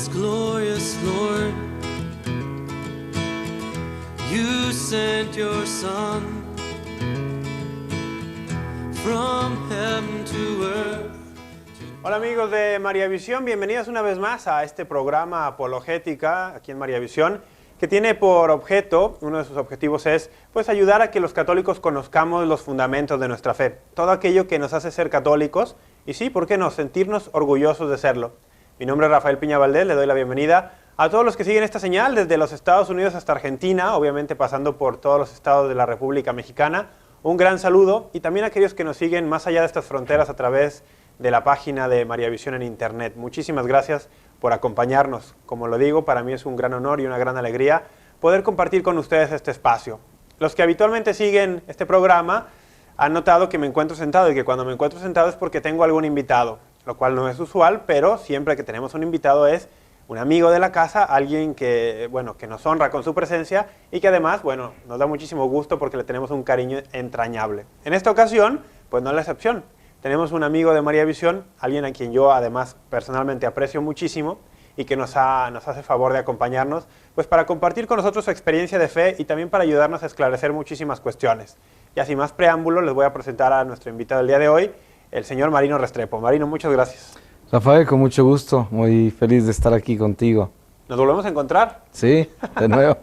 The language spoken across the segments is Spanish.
glorious, glorious Lord, you sent your Son from heaven to earth. Hola amigos de María Visión, bienvenidos una vez más a este programa Apologética aquí en María Visión, que tiene por objeto, uno de sus objetivos es pues ayudar a que los católicos conozcamos los fundamentos de nuestra fe, todo aquello que nos hace ser católicos y sí, ¿por qué no?, sentirnos orgullosos de serlo. Mi nombre es Rafael Piña Valdés, le doy la bienvenida a todos los que siguen esta señal desde los Estados Unidos hasta Argentina, obviamente pasando por todos los estados de la República Mexicana. Un gran saludo y también a aquellos que nos siguen más allá de estas fronteras a través de la página de María Visión en internet. Muchísimas gracias por acompañarnos. Como lo digo, para mí es un gran honor y una gran alegría poder compartir con ustedes este espacio. Los que habitualmente siguen este programa han notado que me encuentro sentado y que cuando me encuentro sentado es porque tengo algún invitado, lo cual no es usual, pero siempre que tenemos un invitado es un amigo de la casa, alguien que, bueno, que nos honra con su presencia y que además, bueno, nos da muchísimo gusto porque le tenemos un cariño entrañable. En esta ocasión, pues no es la excepción. Tenemos un amigo de María Visión, alguien a quien yo además personalmente aprecio muchísimo y que nos hace favor de acompañarnos, pues para compartir con nosotros su experiencia de fe y también para ayudarnos a esclarecer muchísimas cuestiones. Y sin más preámbulo, les voy a presentar a nuestro invitado del día de hoy, el señor Marino Restrepo. Marino, muchas gracias. Rafael, con mucho gusto, muy feliz de estar aquí contigo. ¿Nos volvemos a encontrar? Sí, de nuevo.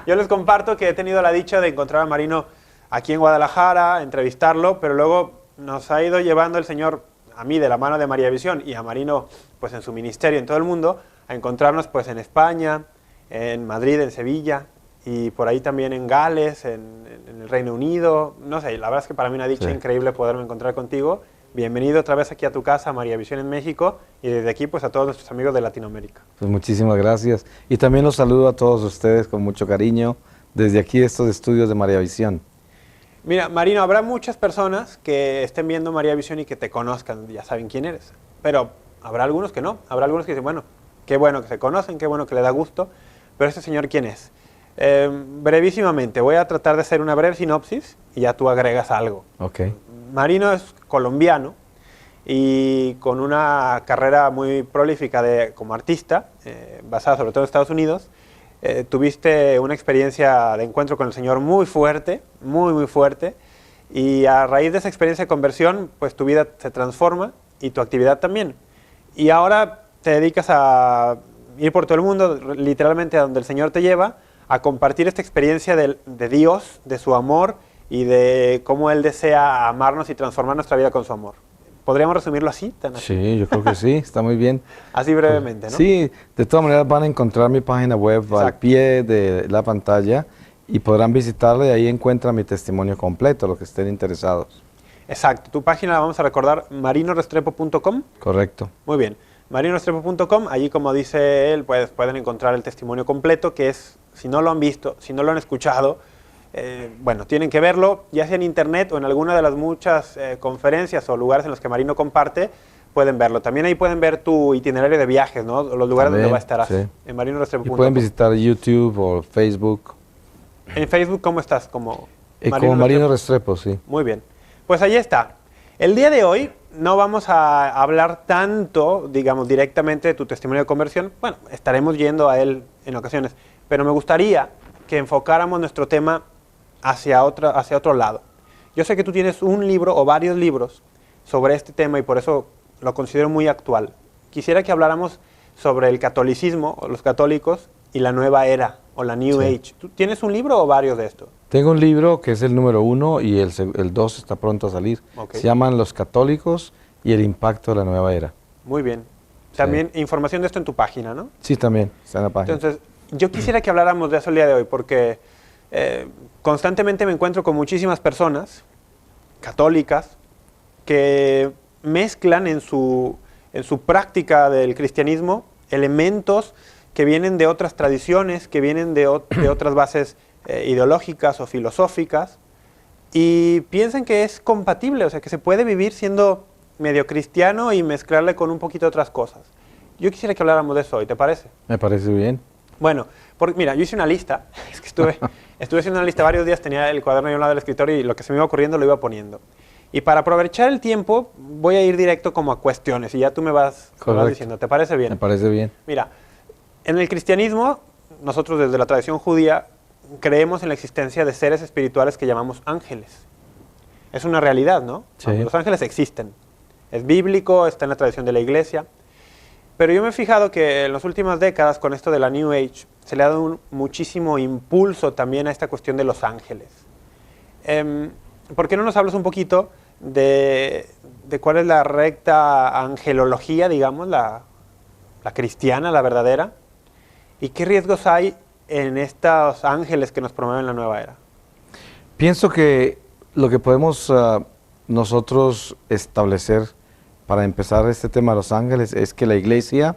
Yo les comparto que he tenido la dicha de encontrar a Marino aquí en Guadalajara, entrevistarlo, pero luego nos ha ido llevando el Señor, a mí de la mano de María Visión y a Marino pues en su ministerio en todo el mundo, a encontrarnos pues en España, en Madrid, en Sevilla y por ahí también en Gales, en el Reino Unido. No sé, la verdad es que para mí una dicha increíble poderme encontrar contigo. Bienvenido otra vez aquí a tu casa, María Visión en México, y desde aquí pues a todos nuestros amigos de Latinoamérica. Pues muchísimas gracias. Y también los saludo a todos ustedes con mucho cariño desde aquí, estos estudios de María Visión. Mira, Marino, habrá muchas personas que estén viendo María Visión y que te conozcan, ya saben quién eres, pero habrá algunos que no, habrá algunos que dicen, bueno que se conocen, qué bueno que le da gusto, pero este señor, ¿quién es? Brevísimamente, voy a tratar de hacer una breve sinopsis y ya tú agregas algo. Ok. Marino es colombiano y con una carrera muy prolífica como artista, basada sobre todo en Estados Unidos. Tuviste una experiencia de encuentro con el Señor muy fuerte, muy fuerte, y a raíz de esa experiencia de conversión, pues tu vida se transforma y tu actividad también. Y ahora te dedicas a ir por todo el mundo, literalmente a donde el Señor te lleva, a compartir esta experiencia de Dios, de su amor y de cómo Él desea amarnos y transformar nuestra vida con su amor. ¿Podríamos resumirlo así? Sí, yo creo que sí, está muy bien. Así brevemente, ¿no? Sí, de todas maneras van a encontrar mi página web al pie de la pantalla y podrán visitarla y ahí encuentran mi testimonio completo, los que estén interesados. Exacto, tu página la vamos a recordar, marinorestrepo.com. Correcto. Muy bien, marinorestrepo.com, allí como dice él, pues pueden encontrar el testimonio completo, que es, si no lo han visto, si no lo han escuchado, bueno, tienen que verlo, ya sea en internet o en alguna de las muchas conferencias o lugares en los que Marino comparte, pueden verlo. También ahí pueden ver tu itinerario de viajes, ¿no? Los lugares donde va a estar en marinorestrepo.com. Y pueden visitar YouTube o Facebook. En Facebook, ¿cómo estás? Como Marino Restrepo, sí. Muy bien. Pues ahí está. El día de hoy no vamos a hablar tanto, digamos, directamente de tu testimonio de conversión. Bueno, estaremos yendo a él en ocasiones, pero me gustaría que enfocáramos nuestro tema hacia otro lado. Yo sé que tú tienes un libro o varios libros sobre este tema y por eso lo considero muy actual. Quisiera que habláramos sobre el catolicismo, o los católicos, y la nueva era, o la New Age. ¿Tú tienes un libro o varios de estos? Tengo un libro que es el número 1 y el 2 está pronto a salir. Okay. Se llaman Los católicos y el impacto de la nueva era. Muy bien. También información de esto en tu página, ¿no? Sí, también está en la página. Entonces, yo quisiera que habláramos de eso el día de hoy, porque constantemente me encuentro con muchísimas personas católicas que mezclan en su práctica del cristianismo elementos que vienen de otras tradiciones, que vienen de otras bases ideológicas o filosóficas, y piensan que es compatible, o sea, que se puede vivir siendo medio cristiano y mezclarle con un poquito otras cosas. Yo quisiera que habláramos de eso hoy, ¿te parece? Me parece bien. Bueno, mira, yo hice una lista, es que estuve haciendo una lista varios días, tenía el cuaderno ahí a un lado del escritorio y lo que se me iba ocurriendo lo iba poniendo. Y para aprovechar el tiempo, voy a ir directo como a cuestiones y ya tú me vas diciendo, ¿te parece bien? Me parece bien. Mira, En el cristianismo, nosotros desde la tradición judía creemos en la existencia de seres espirituales que llamamos ángeles. Es una realidad, ¿no? Sí. Los ángeles existen. Es bíblico, está en la tradición de la iglesia. Pero yo me he fijado que en las últimas décadas, con esto de la New Age, se le ha dado muchísimo impulso también a esta cuestión de los ángeles. ¿Por qué no nos hablas un poquito de cuál es la recta angelología, digamos, la cristiana, la verdadera? ¿Y qué riesgos hay en estos ángeles que nos promueven la nueva era? Pienso que lo que podemos nosotros establecer para empezar este tema de los ángeles es que la Iglesia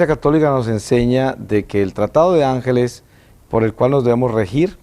Católica nos enseña de que el tratado de ángeles por el cual nos debemos regir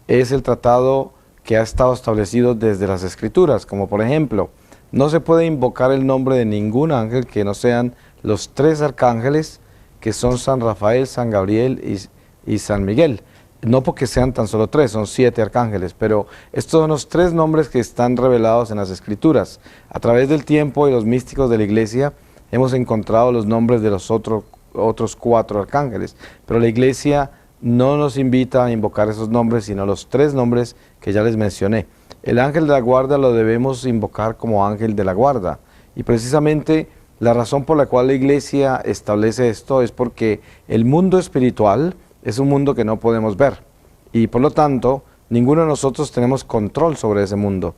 es el tratado que ha estado establecido desde las Escrituras, como por ejemplo, no se puede invocar el nombre de ningún ángel que no sean los 3 arcángeles que son San Rafael, San Gabriel y San Miguel. No porque sean tan solo 3, son 7 arcángeles, pero estos son los 3 nombres que están revelados en las Escrituras. A través del tiempo y los místicos de la Iglesia hemos encontrado los nombres de los otros 4 arcángeles, pero la Iglesia no nos invita a invocar esos nombres, sino los 3 nombres que ya les mencioné. El ángel de la guarda lo debemos invocar como ángel de la guarda, y precisamente la razón por la cual la Iglesia establece esto es porque el mundo espiritual es un mundo que no podemos ver, y por lo tanto ninguno de nosotros tenemos control sobre ese mundo.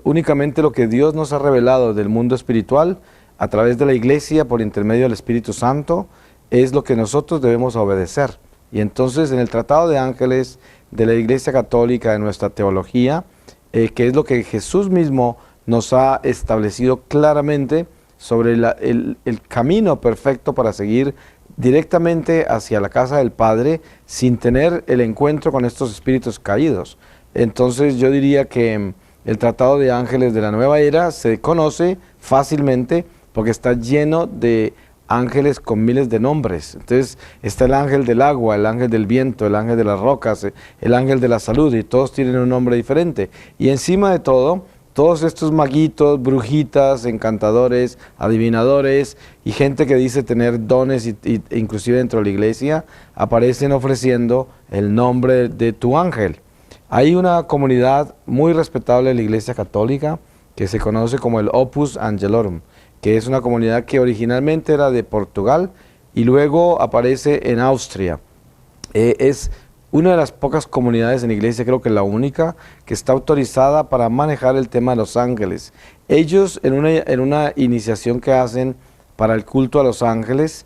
Únicamente lo que Dios nos ha revelado del mundo espiritual a través de la Iglesia por intermedio del Espíritu Santo es lo que nosotros debemos obedecer. Y entonces en el Tratado de Ángeles de la Iglesia Católica, de nuestra teología, que es lo que Jesús mismo nos ha establecido claramente sobre el camino perfecto para seguir directamente hacia la casa del Padre sin tener el encuentro con estos espíritus caídos. Entonces yo diría que el Tratado de Ángeles de la Nueva Era se conoce fácilmente porque está lleno de ángeles con miles de nombres. Entonces está el ángel del agua, el ángel del viento, el ángel de las rocas, el ángel de la salud, y todos tienen un nombre diferente. Y encima de todo, todos estos maguitos, brujitas, encantadores, adivinadores y gente que dice tener dones inclusive dentro de la iglesia, aparecen ofreciendo el nombre de tu ángel. Hay una comunidad muy respetable en la Iglesia Católica que se conoce como el Opus Angelorum, que es una comunidad que originalmente era de Portugal y luego aparece en Austria. Es una de las pocas comunidades en la iglesia, creo que la única, que está autorizada para manejar el tema de los ángeles. Ellos, en una iniciación que hacen para el culto a los ángeles,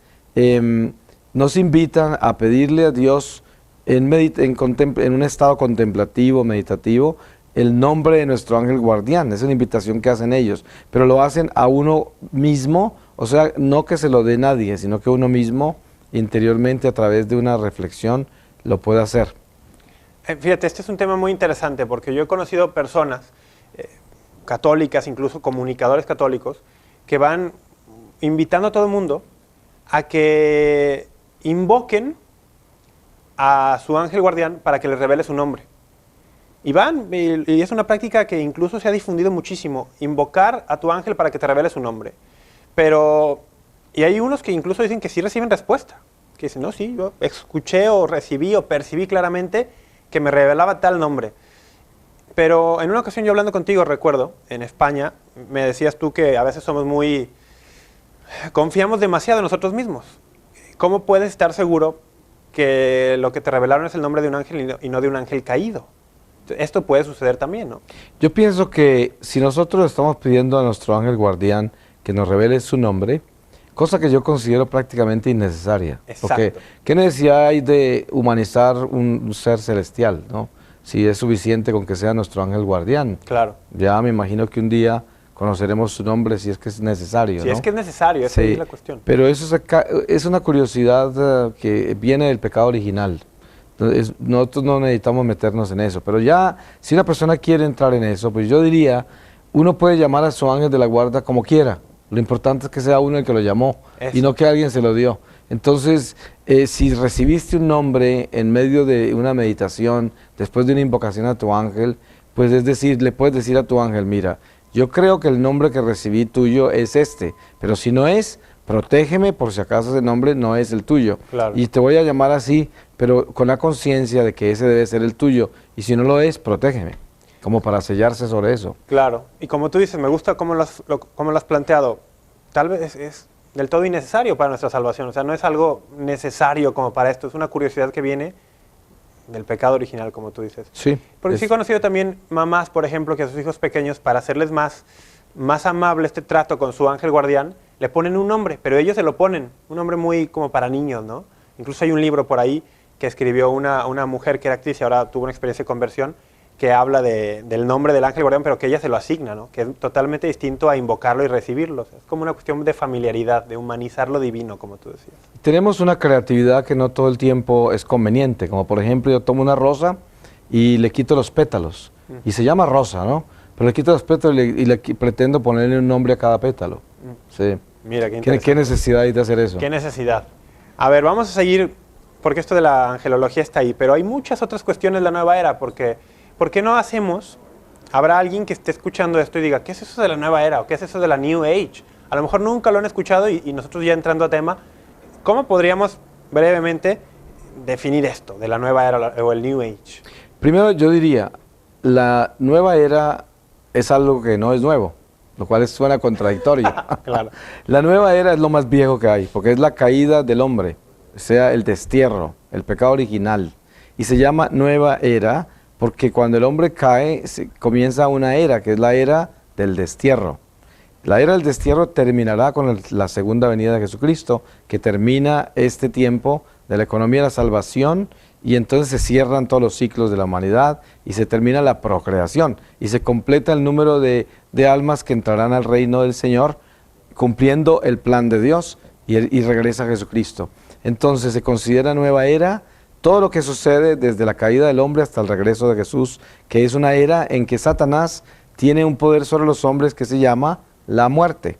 nos invitan a pedirle a Dios en un estado contemplativo, meditativo, el nombre de nuestro ángel guardián. Es una invitación que hacen ellos, pero lo hacen a uno mismo, o sea, no que se lo dé nadie, sino que uno mismo interiormente a través de una reflexión lo puede hacer. Fíjate, este es un tema muy interesante porque yo he conocido personas católicas, incluso comunicadores católicos, que van invitando a todo el mundo a que invoquen a su ángel guardián para que les revele su nombre. Y van, y es una práctica que incluso se ha difundido muchísimo, invocar a tu ángel para que te revele su nombre. Pero, y hay unos que incluso dicen que sí reciben respuesta, que dicen, no, sí, yo escuché o recibí o percibí claramente que me revelaba tal nombre. Pero en una ocasión yo hablando contigo, recuerdo, en España, me decías tú que a veces confiamos demasiado en nosotros mismos. ¿Cómo puedes estar seguro que lo que te revelaron es el nombre de un ángel y no de un ángel caído? Esto puede suceder también, ¿no? Yo pienso que si nosotros estamos pidiendo a nuestro ángel guardián que nos revele su nombre, cosa que yo considero prácticamente innecesaria. Exacto. Porque ¿qué necesidad hay de humanizar un ser celestial, ¿no? Si es suficiente con que sea nuestro ángel guardián. Claro. Ya me imagino que un día conoceremos su nombre si es que es necesario, Si ¿no? es que es necesario, esa es la cuestión. Pero eso es una curiosidad que viene del pecado original. Entonces, nosotros no necesitamos meternos en eso, pero ya si una persona quiere entrar en eso, pues yo diría, uno puede llamar a su ángel de la guarda como quiera. Lo importante es que sea uno el que lo llamó y no que alguien se lo dio. Entonces, si recibiste un nombre en medio de una meditación, después de una invocación a tu ángel, pues es decir, le puedes decir a tu ángel, mira, yo creo que el nombre que recibí tuyo es este, pero si no es, protégeme por si acaso ese nombre no es el tuyo. Claro. Y te voy a llamar así, pero con la conciencia de que ese debe ser el tuyo. Y si no lo es, protégeme, como para sellarse sobre eso. Claro, y como tú dices, me gusta cómo cómo lo has planteado. Tal vez es del todo innecesario para nuestra salvación, o sea, no es algo necesario como para esto, es una curiosidad que viene del pecado original, como tú dices. Sí. Porque sí he conocido también mamás, por ejemplo, que a sus hijos pequeños, para hacerles más amable este trato con su ángel guardián, le ponen un nombre, pero ellos se lo ponen, un nombre muy como para niños, ¿no? Incluso hay un libro por ahí que escribió una mujer que era actriz y ahora tuvo una experiencia de conversión, que habla del nombre del ángel guardián, pero que ella se lo asigna, ¿no? Que es totalmente distinto a invocarlo y recibirlo. O sea, es como una cuestión de familiaridad, de humanizar lo divino, como tú decías. Tenemos una creatividad que no todo el tiempo es conveniente, como por ejemplo yo tomo una rosa y le quito los pétalos, y se llama rosa, ¿no? Pero le quito los pétalos pretendo ponerle un nombre a cada pétalo. Sí. Mira, qué ¿Qué interesante. necesidad hay de hacer eso? ¿Qué necesidad? A ver, vamos a seguir, porque esto de la angelología está ahí, pero hay muchas otras cuestiones de la nueva era, porque ¿por qué no hacemos? Habrá alguien que esté escuchando esto y diga, ¿qué es eso de la nueva era? ¿O qué es eso de la New Age? A lo mejor nunca lo han escuchado y nosotros ya entrando a tema, ¿cómo podríamos brevemente definir esto de la nueva era o el New Age? Primero yo diría, la nueva era es algo que no es nuevo, lo cual suena contradictorio. Claro. La nueva era es lo más viejo que hay, porque es la caída del hombre, o sea, el destierro, el pecado original. Y se llama nueva era porque cuando el hombre cae comienza una era, que es la era del destierro. La era del destierro terminará con la segunda venida de Jesucristo, que termina este tiempo de la economía de la salvación, y entonces se cierran todos los ciclos de la humanidad y se termina la procreación y se completa el número de almas que entrarán al reino del Señor cumpliendo el plan de Dios y regresa Jesucristo. Entonces se considera nueva era todo lo que sucede desde la caída del hombre hasta el regreso de Jesús, que es una era en que Satanás tiene un poder sobre los hombres que se llama la muerte.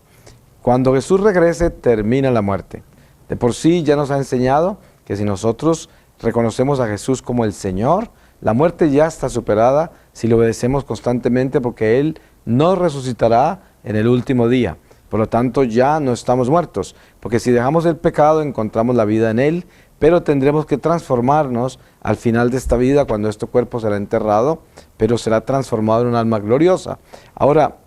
Cuando Jesús regrese termina la muerte. De por sí ya nos ha enseñado que si nosotros reconocemos a Jesús como el Señor, la muerte ya está superada si le obedecemos constantemente, porque Él nos resucitará en el último día. Por lo tanto, ya no estamos muertos, porque si dejamos el pecado encontramos la vida en Él, pero tendremos que transformarnos al final de esta vida, cuando este cuerpo será enterrado, pero será transformado en un alma gloriosa. Ahora,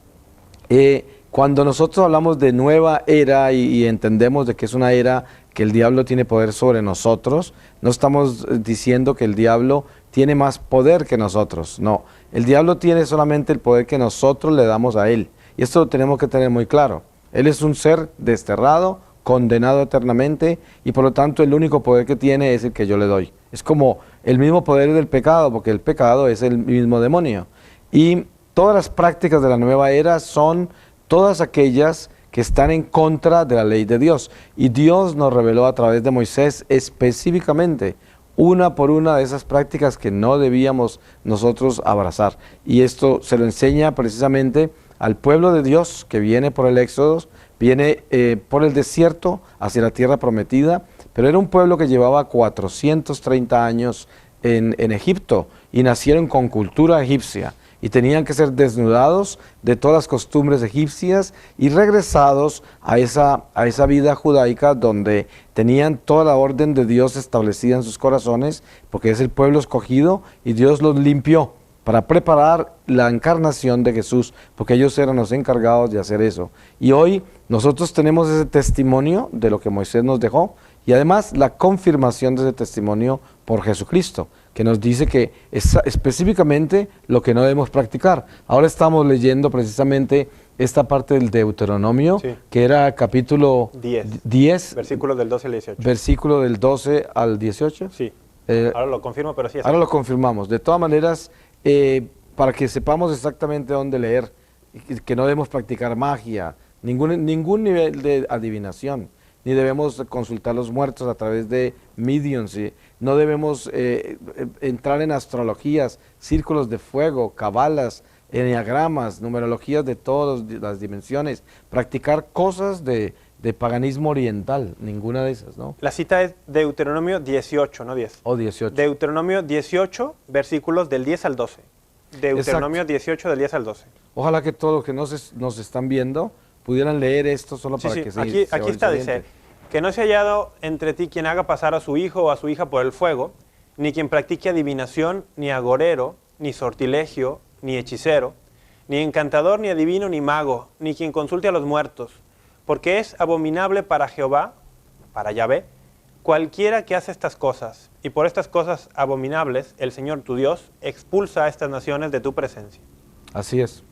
cuando nosotros hablamos de nueva era y entendemos de que es una era que el diablo tiene poder sobre nosotros, no estamos diciendo que el diablo tiene más poder que nosotros, no. El diablo tiene solamente el poder que nosotros le damos a él, y esto lo tenemos que tener muy claro. Él es un ser desterrado, condenado eternamente, y por lo tanto el único poder que tiene es el que yo le doy. Es como el mismo poder del pecado, porque el pecado es el mismo demonio. Y todas las prácticas de la nueva era son todas aquellas que están en contra de la ley de Dios. Y Dios nos reveló a través de Moisés específicamente una por una de esas prácticas que no debíamos nosotros abrazar. Y esto se lo enseña precisamente al pueblo de Dios que viene por el Éxodo, viene por el desierto hacia la tierra prometida, pero era un pueblo que llevaba 430 años en Egipto y nacieron con cultura egipcia. Y tenían que ser desnudados de todas las costumbres egipcias y regresados a esa vida judaica donde tenían toda la orden de Dios establecida en sus corazones, porque es el pueblo escogido y Dios los limpió para preparar la encarnación de Jesús, porque ellos eran los encargados de hacer eso. Y hoy nosotros tenemos ese testimonio de lo que Moisés nos dejó y además la confirmación de ese testimonio por Jesucristo, que nos dice que es específicamente lo que no debemos practicar. Ahora estamos leyendo precisamente esta parte del Deuteronomio, Sí. que era capítulo 10, Versículos del 12 al 18. versículo del 12 al 18. Sí, Eh, ahora lo confirmo, pero sí es Ahora así. lo confirmamos. De todas maneras, para que sepamos exactamente dónde leer, y que no debemos practicar magia, ningún nivel de adivinación, ni debemos consultar los muertos a través de mediums, no debemos entrar en astrologías, círculos de fuego, cabalas, enneagramas, numerologías de todas las dimensiones, practicar cosas de paganismo oriental, ninguna de esas, ¿no? La cita es Deuteronomio 18, no 10. O 18. Deuteronomio 18, versículos del 10 al 12. Deuteronomio 18 del 10 al 12. Ojalá que todos los que nos están viendo pudieran leer esto solo Sí, para sí. que se Aquí está, dice, oriente. que no se ha hallado entre ti quien haga pasar a su hijo o a su hija por el fuego, ni quien practique adivinación, ni agorero, ni sortilegio, ni hechicero, ni encantador, ni adivino, ni mago, ni quien consulte a los muertos, porque es abominable para Jehová, para Yahvé, cualquiera que hace estas cosas, y por estas cosas abominables, el Señor tu Dios expulsa a estas naciones de tu presencia. Así es.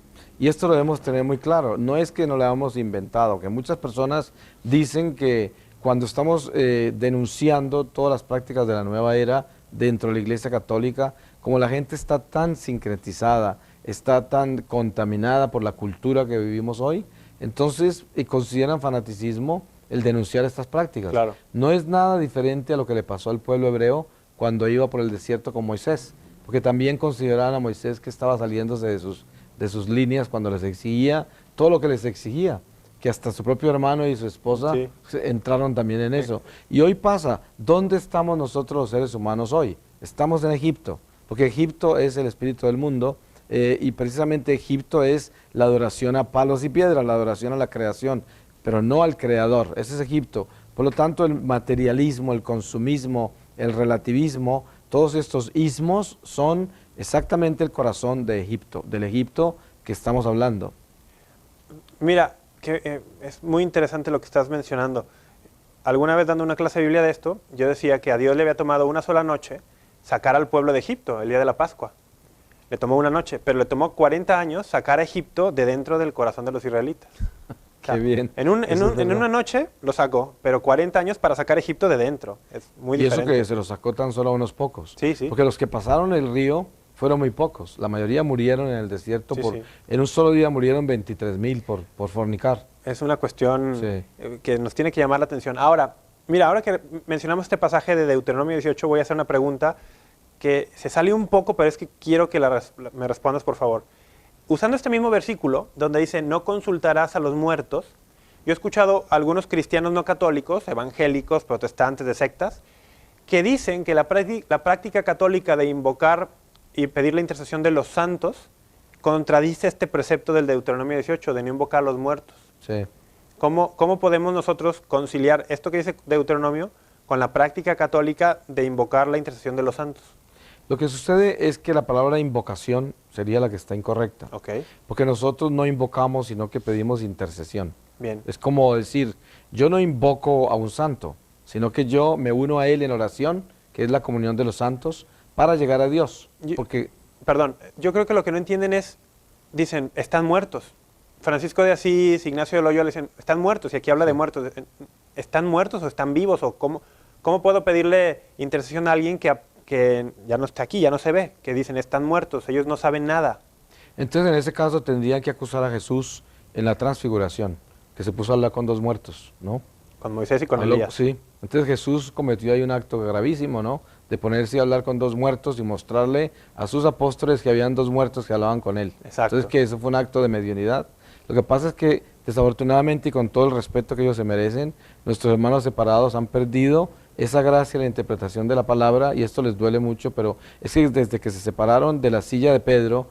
Y esto lo debemos tener muy claro. No es que no lo hayamos inventado, que muchas personas dicen que cuando estamos denunciando todas las prácticas de la nueva era dentro de la Iglesia Católica, como la gente está tan sincretizada, está tan contaminada por la cultura que vivimos hoy, entonces consideran fanaticismo el denunciar estas prácticas. Claro. No es nada diferente a lo que le pasó al pueblo hebreo cuando iba por el desierto con Moisés, porque también consideraban a Moisés que estaba saliéndose de sus líneas cuando les exigía todo lo que les exigía, que hasta su propio hermano y su esposa Sí. entraron también en eso. Y hoy pasa, ¿dónde estamos nosotros los seres humanos hoy? Estamos en Egipto, porque Egipto es el espíritu del mundo y precisamente Egipto es la adoración a palos y piedras, la adoración a la creación, pero no al creador, ese es Egipto. Por lo tanto, el materialismo, el consumismo, el relativismo, todos estos ismos son exactamente el corazón de Egipto, del Egipto que estamos hablando. Mira, que es muy interesante lo que estás mencionando. Alguna vez dando una clase de Biblia de esto, yo decía que a Dios le había tomado una sola noche sacar al pueblo de Egipto, el día de la Pascua. Le tomó una noche, pero le tomó 40 años sacar a Egipto de dentro del corazón de los israelitas. Qué bien. En una noche lo sacó, pero 40 años para sacar a Egipto de dentro. Es muy Y eso diferente. que se lo sacó tan solo a unos pocos. Sí, sí. Porque los que pasaron el río fueron muy pocos. La mayoría murieron en el desierto. Sí, sí. En un solo día murieron 23,000 por fornicar. Es una cuestión Sí. que nos tiene que llamar la atención. Ahora, mira, ahora que mencionamos este pasaje de Deuteronomio 18, voy a hacer una pregunta que se sale un poco, pero es que quiero que me respondas, por favor. Usando este mismo versículo, donde dice, no consultarás a los muertos, yo he escuchado a algunos cristianos no católicos, evangélicos, protestantes de sectas, que dicen que la práctica católica de invocar y pedir la intercesión de los santos contradice este precepto del Deuteronomio 18, de no invocar a los muertos. Sí. ¿Cómo podemos nosotros conciliar esto que dice Deuteronomio con la práctica católica de invocar la intercesión de los santos? Lo que sucede es que la palabra invocación sería la que está incorrecta. Ok, Porque nosotros no invocamos, sino que pedimos intercesión. bien. Es como decir, yo no invoco a un santo, sino que yo me uno a él en oración, que es la comunión de los santos, para llegar a Dios. Porque Perdón, yo creo que lo que no entienden es, dicen, están muertos. Francisco de Asís, Ignacio de Loyola dicen, están muertos, y aquí habla de muertos. ¿Están muertos o están vivos? ¿O cómo puedo pedirle intercesión a alguien que ya no está aquí, ya no se ve? Que dicen, están muertos, ellos no saben nada. entonces en ese caso tendrían que acusar a Jesús en la transfiguración, que se puso a hablar con dos muertos, ¿no? Con Moisés y con Habló- Elías. Sí. Entonces Jesús cometió ahí un acto gravísimo, ¿no? De ponerse a hablar con dos muertos y mostrarle a sus apóstoles que habían dos muertos que hablaban con él. Exacto. Entonces que eso fue un acto de mediunidad. Lo que pasa es que desafortunadamente y con todo el respeto que ellos se merecen, nuestros hermanos separados han perdido esa gracia en la interpretación de la palabra y esto les duele mucho, pero es que desde que se separaron de la silla de Pedro,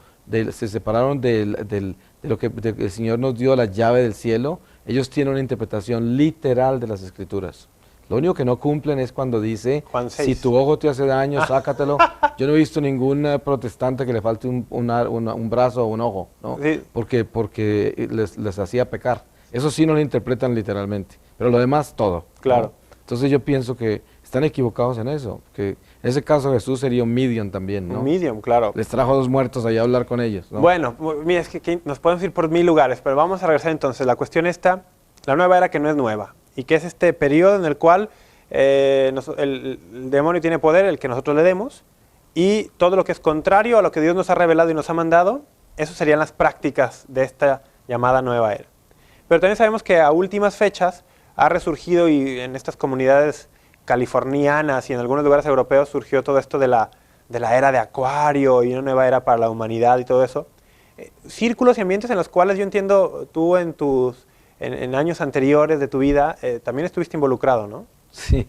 se separaron de lo que el Señor nos dio la llave del cielo, ellos tienen una interpretación literal de las Escrituras. Lo único que no cumplen es cuando dice, Juan 6. si tu ojo te hace daño, sácatelo. Yo no he visto ningún protestante que le falte un brazo o un ojo, ¿no? Sí. Porque les hacía pecar. Eso sí no lo interpretan literalmente, pero lo demás todo. ¿no? Claro. Entonces yo pienso que están equivocados en eso, que en ese caso Jesús sería un medium también, ¿no? Un medium, claro. Les trajo dos muertos allá a hablar con ellos, ¿no? Bueno, mira, es que nos podemos ir por 1000 lugares, pero vamos a regresar entonces. La cuestión está, la nueva era que no es nueva, y que es este periodo en el cual el demonio tiene poder, el que nosotros le demos, y todo lo que es contrario a lo que Dios nos ha revelado y nos ha mandado, eso serían las prácticas de esta llamada nueva era. Pero también sabemos que a últimas fechas ha resurgido, y en estas comunidades californianas y en algunos lugares europeos surgió todo esto de la era de Acuario y una nueva era para la humanidad y todo eso. Círculos y ambientes en los cuales yo entiendo tú en años anteriores de tu vida también estuviste involucrado, ¿no? Sí,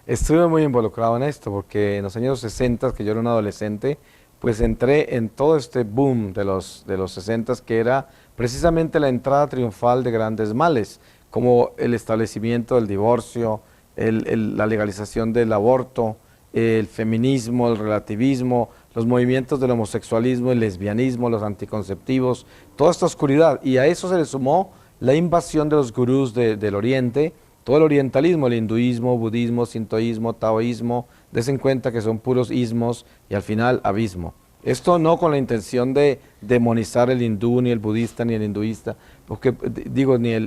estuve muy involucrado en esto porque en los años 60, que yo era un adolescente, pues entré en todo este boom de los 60s, que era precisamente la entrada triunfal de grandes males, como el establecimiento del divorcio, la legalización del aborto, el feminismo, el relativismo, los movimientos del homosexualismo, el lesbianismo, los anticonceptivos, toda esta oscuridad. Y a eso se le sumó la invasión de los gurús del Oriente, todo el orientalismo, el hinduismo, budismo, sintoísmo, taoísmo, des en cuenta que son puros ismos y al final abismo. Esto no con la intención de demonizar el hindú, ni el budista, ni el hinduista, porque digo, ni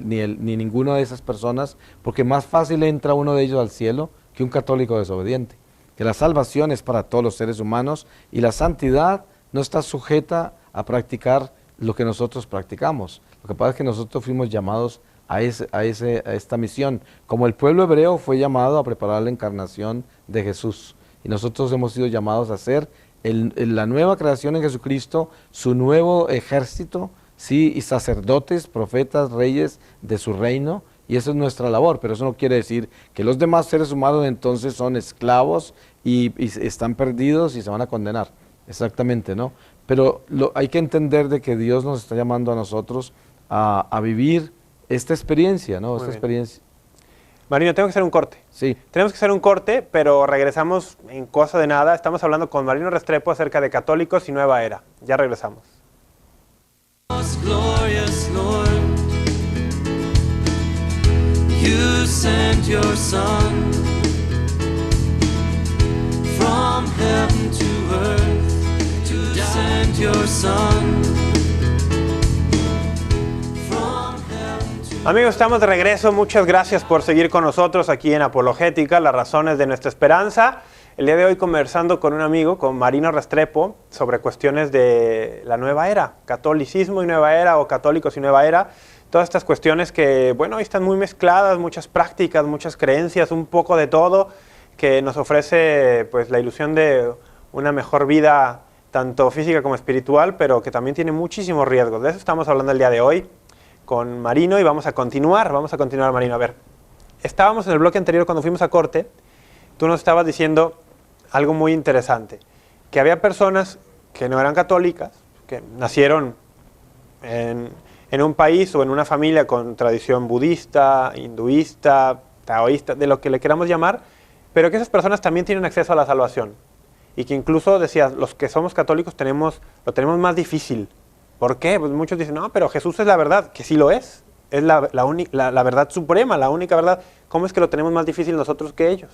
ninguna de esas personas, porque más fácil entra uno de ellos al cielo que un católico desobediente. Que la salvación es para todos los seres humanos y la santidad no está sujeta a practicar lo que nosotros practicamos. Lo que pasa es que nosotros fuimos llamados a esta misión. Como el pueblo hebreo fue llamado a preparar la encarnación de Jesús. Y nosotros hemos sido llamados a ser la nueva creación en Jesucristo, su nuevo ejército, sí, y sacerdotes, profetas, reyes de su reino. Y esa es nuestra labor, pero eso no quiere decir que los demás seres humanos entonces son esclavos y están perdidos y se van a condenar. Exactamente, ¿no? Pero hay que entender de que Dios nos está llamando a nosotros a vivir esta experiencia, ¿no? Esta experiencia. Marino, tengo que hacer un corte. Sí. Tenemos que hacer un corte, pero regresamos en cosa de nada. Estamos hablando con Marino Restrepo acerca de católicos y nueva era. Ya regresamos. Most glorious Lord, you sent your Son from heaven to earth to send your Son. Amigos, estamos de regreso. Muchas gracias por seguir con nosotros aquí en Apologética, las razones de nuestra esperanza. El día de hoy conversando con un amigo, con Marino Restrepo, sobre cuestiones de la nueva era, catolicismo y nueva era o católicos y nueva era. Todas estas cuestiones que, bueno, hoy están muy mezcladas, muchas prácticas, muchas creencias, un poco de todo, que nos ofrece pues la ilusión de una mejor vida, tanto física como espiritual, pero que también tiene muchísimos riesgos. De eso estamos hablando el día de hoy con Marino y vamos a continuar, Marino. A ver, estábamos en el bloque anterior cuando fuimos a corte, tú nos estabas diciendo algo muy interesante, que había personas que no eran católicas, que nacieron en un país o en una familia con tradición budista, hinduista, taoísta, de lo que le queramos llamar, pero que esas personas también tienen acceso a la salvación y que incluso, decías, los que somos católicos lo tenemos más difícil. ¿Por qué? Pues muchos dicen, no, pero Jesús es la verdad, que sí lo es la verdad suprema, la única verdad. ¿Cómo es que lo tenemos más difícil nosotros que ellos?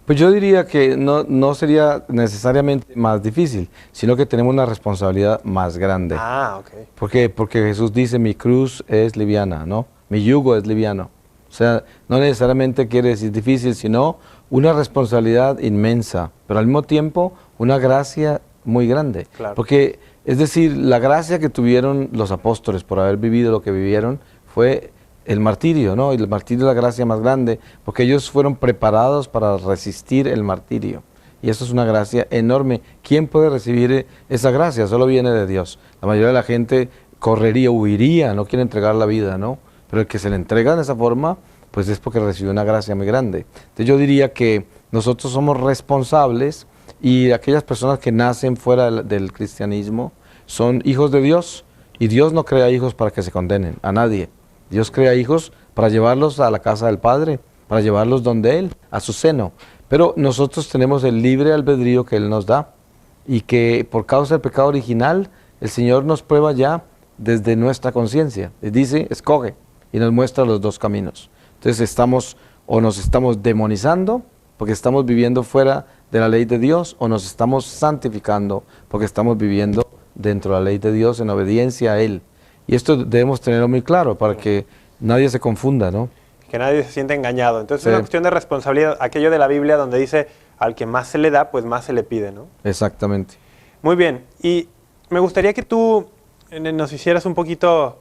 Pues yo diría que no sería necesariamente más difícil, sino que tenemos una responsabilidad más grande. Ah, ok. ¿Por qué? Porque Jesús dice, mi cruz es liviana, ¿no? Mi yugo es liviano. O sea, no necesariamente quiere decir difícil, sino una responsabilidad inmensa, pero al mismo tiempo una gracia muy grande. Claro. Porque, es decir, la gracia que tuvieron los apóstoles por haber vivido lo que vivieron fue el martirio, ¿no? Y el martirio es la gracia más grande, porque ellos fueron preparados para resistir el martirio. Y eso es una gracia enorme. ¿Quién puede recibir esa gracia? Solo viene de Dios. La mayoría de la gente correría, huiría, no quiere entregar la vida, ¿no? Pero el que se le entrega de esa forma, pues es porque recibió una gracia muy grande. Entonces yo diría que nosotros somos responsables y aquellas personas que nacen fuera del cristianismo son hijos de Dios, y Dios no crea hijos para que se condenen, a nadie. Dios crea hijos para llevarlos a la casa del Padre, para llevarlos donde Él, a su seno. Pero nosotros tenemos el libre albedrío que Él nos da, y que por causa del pecado original, el Señor nos prueba ya desde nuestra conciencia. Dice, escoge, y nos muestra los dos caminos. Entonces nos estamos demonizando, porque estamos viviendo fuera de la ley de Dios, o nos estamos santificando, porque estamos viviendo dentro de la ley de Dios en obediencia a Él. Y esto debemos tenerlo muy claro para que nadie se confunda, ¿no? Que nadie se sienta engañado. Entonces Sí. es una cuestión de responsabilidad, aquello de la Biblia donde dice, al que más se le da, pues más se le pide, ¿no? Exactamente. Muy bien, y me gustaría que tú nos hicieras un poquito,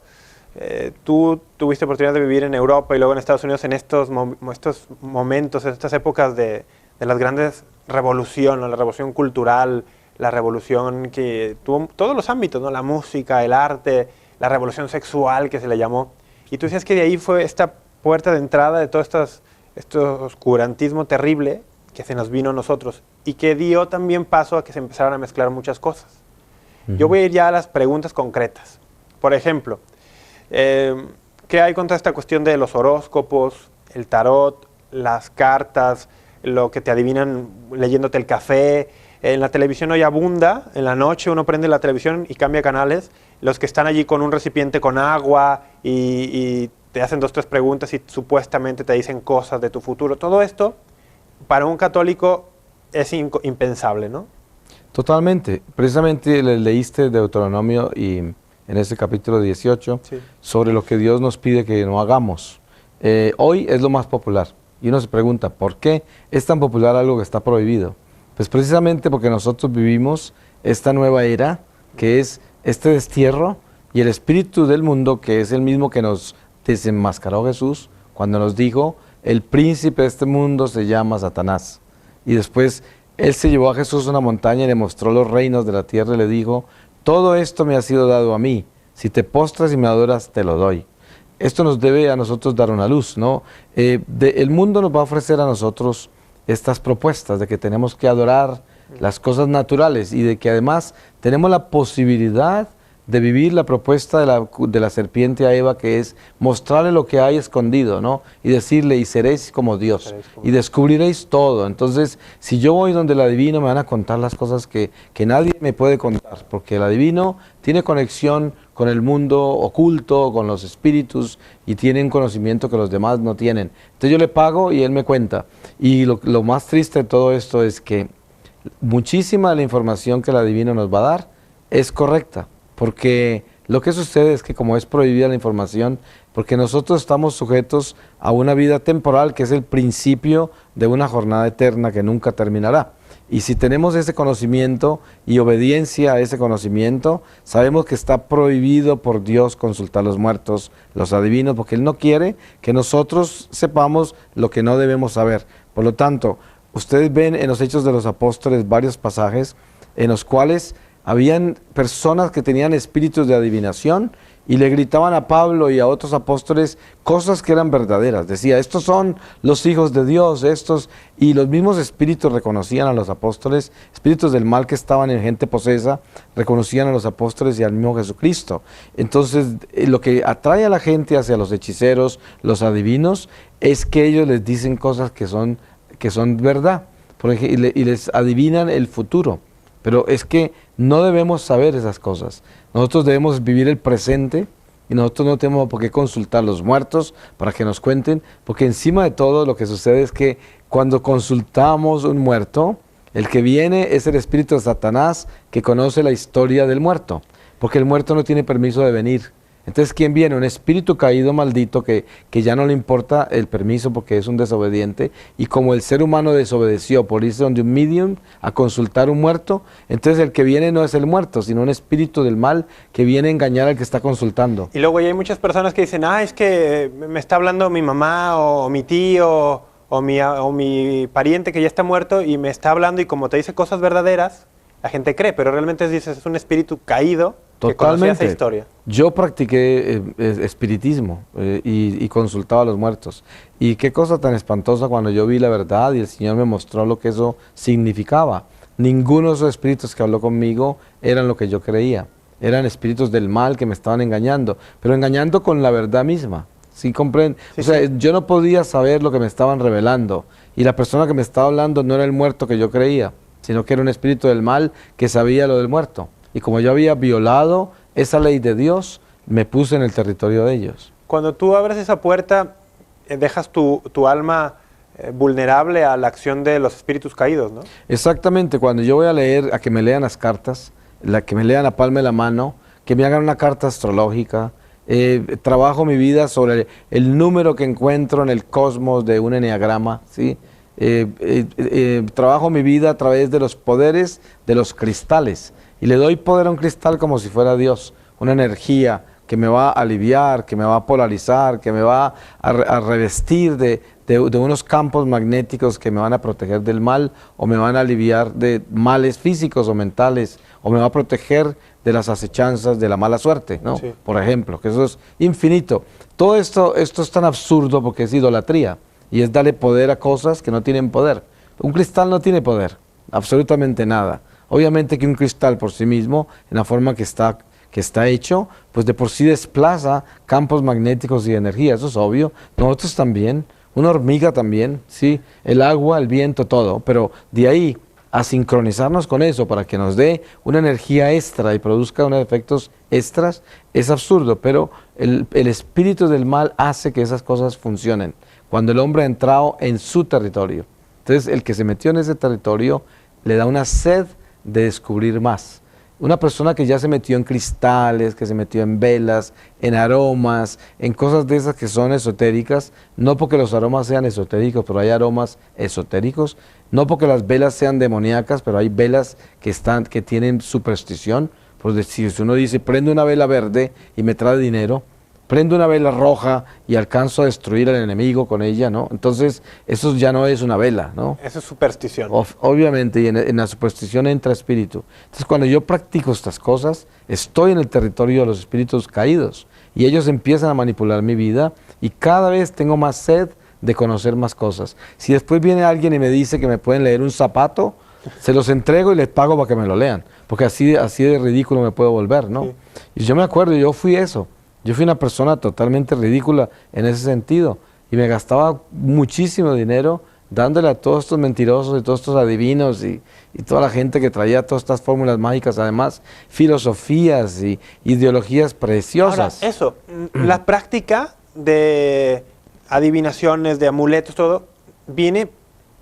tú tuviste oportunidad de vivir en Europa y luego en Estados Unidos en estos momentos, en estas épocas de las grandes revoluciones, ¿no? La revolución cultural, la revolución que tuvo todos los ámbitos, ¿no? La música, el arte, la revolución sexual que se le llamó. Y tú decías que de ahí fue esta puerta de entrada de todo este oscurantismo terrible que se nos vino a nosotros. y que dio también paso a que se empezaran a mezclar muchas cosas. Yo voy a ir ya a las preguntas concretas. Por ejemplo, ¿qué hay contra esta cuestión de los horóscopos, el tarot, las cartas, lo que te adivinan leyéndote el café? En la televisión hoy abunda, en la noche uno prende la televisión y cambia canales, los que están allí con un recipiente con agua y te hacen 2 o 3 preguntas y supuestamente te dicen cosas de tu futuro. Todo esto, para un católico, es impensable, ¿no? Totalmente. Precisamente leíste Deuteronomio y en ese capítulo 18 Sí. sobre lo que Dios nos pide que no hagamos. Hoy es lo más popular y uno se pregunta, ¿por qué es tan popular algo que está prohibido? Pues precisamente porque nosotros vivimos esta nueva era, que es este destierro y el espíritu del mundo, que es el mismo que nos desenmascaró Jesús cuando nos dijo, el príncipe de este mundo se llama Satanás. Y después él se llevó a Jesús a una montaña y le mostró los reinos de la tierra y le dijo, todo esto me ha sido dado a mí, si te postras y me adoras, te lo doy. Esto nos debe a nosotros dar una luz, ¿no? El mundo nos va a ofrecer a nosotros estas propuestas de que tenemos que adorar las cosas naturales y de que además tenemos la posibilidad de vivir la propuesta de la serpiente a Eva, que es mostrarle lo que hay escondido, ¿no? Y decirle, y seréis como Dios, y descubriréis todo. Entonces, si yo voy donde el adivino, me van a contar las cosas que nadie me puede contar, porque el adivino tiene conexión con el mundo oculto, con los espíritus, y tiene un conocimiento que los demás no tienen. Entonces yo le pago y él me cuenta. Y lo más triste de todo esto es que muchísima de la información que el adivino nos va a dar es correcta, porque lo que sucede es que como es prohibida la información, porque nosotros estamos sujetos a una vida temporal que es el principio de una jornada eterna que nunca terminará. Y si tenemos ese conocimiento y obediencia a ese conocimiento, sabemos que está prohibido por Dios consultar a los muertos, los adivinos, porque Él no quiere que nosotros sepamos lo que no debemos saber. Por lo tanto, ustedes ven en los Hechos de los Apóstoles varios pasajes en los cuales habían personas que tenían espíritus de adivinación y le gritaban a Pablo y a otros apóstoles cosas que eran verdaderas. Decía, estos son los hijos de Dios, estos, y los mismos espíritus reconocían a los apóstoles, espíritus del mal que estaban en gente posesa, reconocían a los apóstoles y al mismo Jesucristo. Entonces, lo que atrae a la gente hacia los hechiceros, los adivinos, es que ellos les dicen cosas que son verdad, por ejemplo, y les adivinan el futuro. Pero es que no debemos saber esas cosas. Nosotros debemos vivir el presente y nosotros no tenemos por qué consultar a los muertos para que nos cuenten, porque encima de todo lo que sucede es que cuando consultamos un muerto, el que viene es el espíritu de Satanás que conoce la historia del muerto, porque el muerto no tiene permiso de venir. Entonces, ¿quién viene? Un espíritu caído maldito que ya no le importa el permiso porque es un desobediente. Y como el ser humano desobedeció por irse donde un medium a consultar un muerto, entonces el que viene no es el muerto, sino un espíritu del mal que viene a engañar al que está consultando. Y luego ya hay muchas personas que dicen, es que me está hablando mi mamá o mi tío o mi pariente que ya está muerto y me está hablando y como te dice cosas verdaderas, la gente cree, pero realmente es un espíritu caído. Totalmente. Esa historia. Yo practiqué espiritismo y consultaba a los muertos. Y qué cosa tan espantosa cuando yo vi la verdad y el Señor me mostró lo que eso significaba. Ninguno de esos espíritus que habló conmigo eran lo que yo creía. Eran espíritus del mal que me estaban engañando, pero engañando con la verdad misma. ¿Sí comprenden? Sí, o sea, sí. yo no podía saber lo que me estaban revelando. Y la persona que me estaba hablando no era el muerto que yo creía, sino que era un espíritu del mal que sabía lo del muerto. Y como yo había violado esa ley de Dios, me puse en el territorio de ellos. Cuando tú abres esa puerta, dejas tu alma vulnerable a la acción de los espíritus caídos, ¿no? Exactamente, cuando yo voy a leer, a que me lean las cartas, que me lean la palma de la mano, que me hagan una carta astrológica, trabajo mi vida sobre el número que encuentro en el cosmos de un eneagrama, ¿sí? Trabajo mi vida a través de los poderes de los cristales. Y le doy poder a un cristal como si fuera Dios, una energía que me va a aliviar, que me va a polarizar, que me va a revestir de unos campos magnéticos que me van a proteger del mal o me van a aliviar de males físicos o mentales o me va a proteger de las acechanzas de la mala suerte, ¿no? Sí. Por ejemplo, que eso es infinito. Todo esto es tan absurdo porque es idolatría y es darle poder a cosas que no tienen poder. Un cristal no tiene poder. absolutamente nada. Obviamente que un cristal por sí mismo, en la forma que está hecho, pues de por sí desplaza campos magnéticos y de energía, eso es obvio. Nosotros también, una hormiga también, sí, el agua, el viento, todo, pero de ahí a sincronizarnos con eso para que nos dé una energía extra y produzca unos efectos extras, es absurdo, pero el espíritu del mal hace que esas cosas funcionen. Cuando el hombre ha entrado en su territorio, entonces el que se metió en ese territorio le da una sed de descubrir más. Una persona que ya se metió en cristales, que se metió en velas, en aromas, en cosas de esas que son esotéricas, no porque los aromas sean esotéricos, pero hay aromas esotéricos, no porque las velas sean demoníacas, pero hay velas que tienen superstición. Por decir, si uno dice, prende una vela verde y me trae dinero, prendo una vela roja y alcanzo a destruir al enemigo con ella, ¿no? Entonces, eso ya no es una vela, ¿no? Eso es superstición. Obviamente, y en la superstición entra espíritu. Entonces, cuando yo practico estas cosas, estoy en el territorio de los espíritus caídos y ellos empiezan a manipular mi vida y cada vez tengo más sed de conocer más cosas. Si después viene alguien y me dice que me pueden leer un zapato, se los entrego y les pago para que me lo lean, porque así de ridículo me puedo volver, ¿no? Sí. Y yo me acuerdo, yo fui eso. Yo fui una persona totalmente ridícula en ese sentido y me gastaba muchísimo dinero dándole a todos estos mentirosos y todos estos adivinos y toda la gente que traía todas estas fórmulas mágicas, además filosofías y ideologías preciosas. Ahora, eso, la práctica de adivinaciones, de amuletos, todo, viene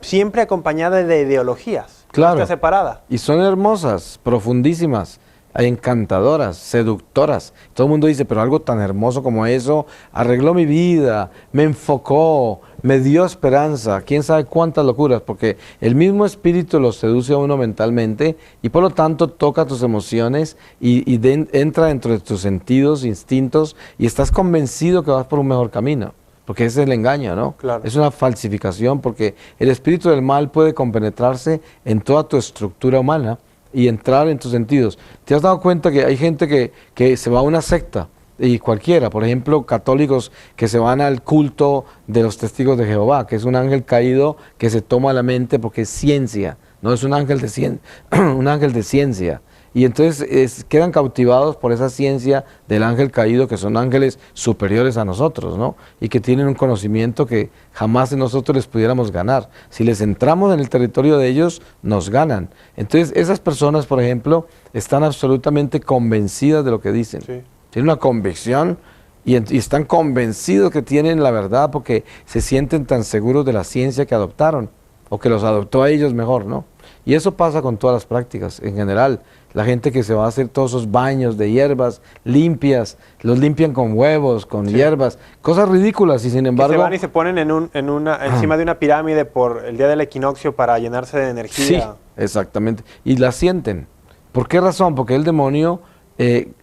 siempre acompañada de ideologías. Claro. No está separada. Y son hermosas, profundísimas, encantadoras, seductoras. Todo el mundo dice, pero algo tan hermoso como eso arregló mi vida, me enfocó, me dio esperanza, quién sabe cuántas locuras, porque el mismo espíritu lo seduce a uno mentalmente y por lo tanto toca tus emociones y entra dentro de tus sentidos, instintos y estás convencido que vas por un mejor camino. Porque ese es el engaño, ¿no? Claro. Es una falsificación porque el espíritu del mal puede compenetrarse en toda tu estructura humana y entrar en tus sentidos. ¿Te has dado cuenta que hay gente que se va a una secta? Y cualquiera, por ejemplo, católicos que se van al culto de los testigos de Jehová, que es un ángel caído que se toma la mente porque es ciencia, no es un ángel de, un ángel de ciencia. Y entonces quedan cautivados por esa ciencia del ángel caído, que son ángeles superiores a nosotros, ¿no? Y que tienen un conocimiento que jamás nosotros les pudiéramos ganar. Si les entramos en el territorio de ellos, nos ganan. Entonces esas personas, por ejemplo, están absolutamente convencidas de lo que dicen. Sí. Tienen una convicción y están convencidos que tienen la verdad porque se sienten tan seguros de la ciencia que adoptaron, o que los adoptó a ellos mejor, ¿no? Y eso pasa con todas las prácticas en general. La gente que se va a hacer todos esos baños de hierbas limpias, los limpian con huevos, con hierbas, cosas ridículas y sin embargo... Que se van y se ponen encima de una pirámide por el día del equinoccio para llenarse de energía. Sí, exactamente. Y la sienten. ¿Por qué razón? Porque el demonio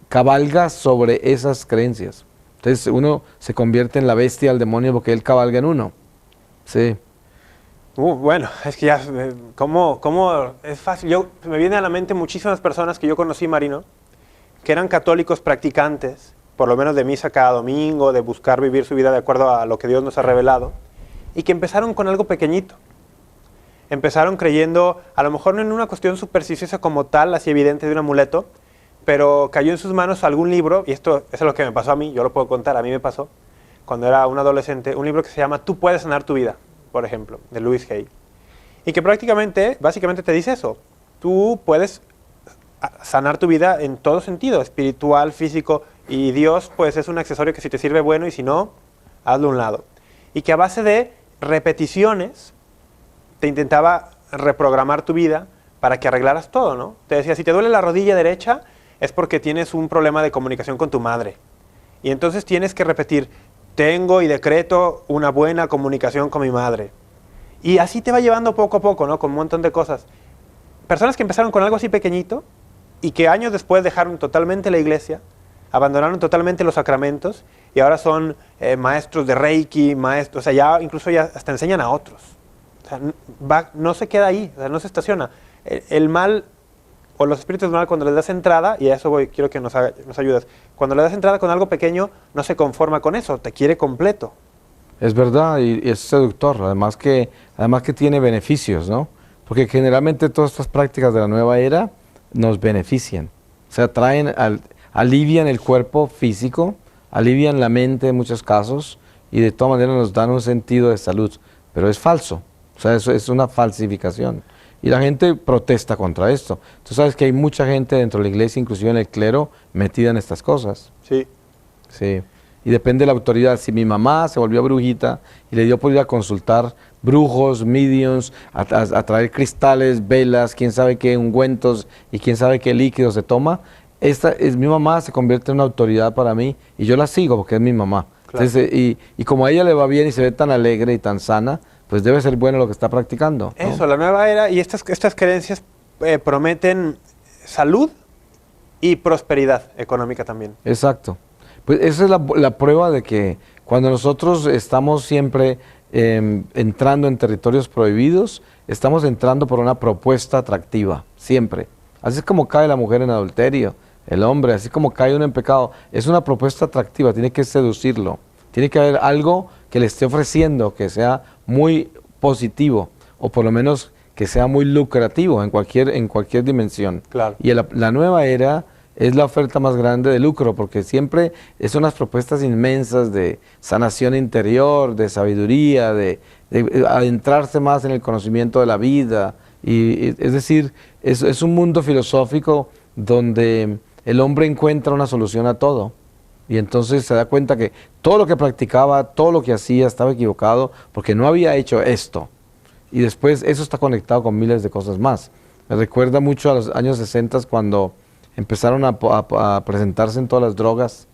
cabalga sobre esas creencias. Entonces uno se convierte en la bestia del demonio porque él cabalga en uno. Sí. Bueno, es que ya, ¿cómo es fácil? Me viene a la mente muchísimas personas que yo conocí, Marino, que eran católicos practicantes, por lo menos de misa cada domingo, de buscar vivir su vida de acuerdo a lo que Dios nos ha revelado, y que empezaron con algo pequeñito. Empezaron creyendo, a lo mejor no en una cuestión supersticiosa como tal, así evidente de un amuleto, pero cayó en sus manos algún libro, y esto es lo que me pasó a mí, yo lo puedo contar, a mí me pasó, cuando era un adolescente, un libro que se llama Tú puedes sanar tu vida, por ejemplo, de Louis Hay, y que básicamente te dice eso, tú puedes sanar tu vida en todo sentido, espiritual, físico, y Dios pues es un accesorio que si te sirve bueno y si no, hazlo a un lado. Y que a base de repeticiones te intentaba reprogramar tu vida para que arreglaras todo, ¿no? Te decía, si te duele la rodilla derecha es porque tienes un problema de comunicación con tu madre. Y entonces tienes que repetir, tengo y decreto una buena comunicación con mi madre. Y así te va llevando poco a poco, ¿no? Con un montón de cosas. Personas que empezaron con algo así pequeñito y que años después dejaron totalmente la iglesia, abandonaron totalmente los sacramentos y ahora son maestros de Reiki, maestros, o sea, ya incluso ya hasta enseñan a otros. O sea, no se queda ahí, o sea, no se estaciona. El mal o los espíritus del mal, cuando les das entrada, y a eso voy, quiero que nos ayudes, cuando le das entrada con algo pequeño, no se conforma con eso, te quiere completo. Es verdad, y es seductor, además que tiene beneficios, ¿no? porque generalmente todas estas prácticas de la nueva era nos benefician. O sea, alivian el cuerpo físico, alivian la mente en muchos casos y de todas maneras nos dan un sentido de salud, pero es falso, o sea, eso es una falsificación. Y la gente protesta contra esto. Tú sabes que hay mucha gente dentro de la iglesia, inclusive en el clero, metida en estas cosas. Sí. Sí. Y depende de la autoridad. Si mi mamá se volvió brujita y le dio por ir a consultar brujos, mediums, a traer cristales, velas, quién sabe qué ungüentos y quién sabe qué líquidos se toma, mi mamá se convierte en una autoridad para mí y yo la sigo porque es mi mamá. Claro. Entonces, y como a ella le va bien y se ve tan alegre y tan sana, pues debe ser bueno lo que está practicando, ¿no? Eso, la nueva era y estas creencias prometen salud y prosperidad económica también. Exacto. Pues esa es la prueba de que cuando nosotros estamos siempre entrando en territorios prohibidos, estamos entrando por una propuesta atractiva, siempre. Así es como cae la mujer en adulterio, el hombre, así como cae uno en pecado. Es una propuesta atractiva, tiene que seducirlo. Tiene que haber algo que le esté ofreciendo que sea muy positivo, o por lo menos que sea muy lucrativo en cualquier dimensión. Claro. Y la nueva era es la oferta más grande de lucro, porque siempre son unas propuestas inmensas de sanación interior, de sabiduría, de adentrarse más en el conocimiento de la vida. Es decir, es un mundo filosófico donde el hombre encuentra una solución a todo. Y entonces se da cuenta que todo lo que practicaba, todo lo que hacía estaba equivocado porque no había hecho esto. Y después eso está conectado con miles de cosas más. Me recuerda mucho a los años 60 cuando empezaron a presentarse en todas las drogas,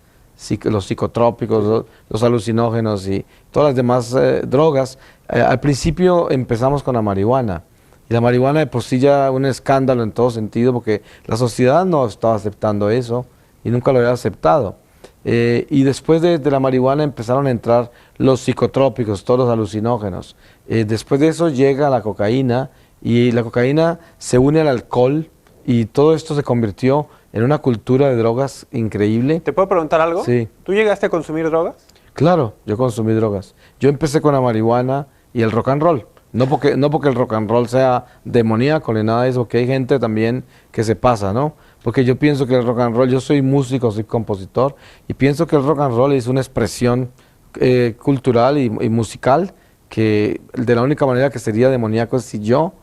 los psicotrópicos, los alucinógenos y todas las demás drogas. Al principio empezamos con la marihuana. Y la marihuana de por sí ya un escándalo en todo sentido porque la sociedad no estaba aceptando eso y nunca lo había aceptado. Y después de la marihuana empezaron a entrar los psicotrópicos, todos los alucinógenos. Después de eso llega la cocaína y la cocaína se une al alcohol y todo esto se convirtió en una cultura de drogas increíble. ¿Te puedo preguntar algo? Sí. ¿Tú llegaste a consumir drogas? Claro, yo consumí drogas. Yo empecé con la marihuana y el rock and roll. No porque el rock and roll sea demoníaco ni nada de eso, porque hay gente también que se pasa, ¿no? Porque yo pienso que el rock and roll, yo soy músico, soy compositor, y pienso que el rock and roll es una expresión cultural y musical que de la única manera que sería demoníaco es si yo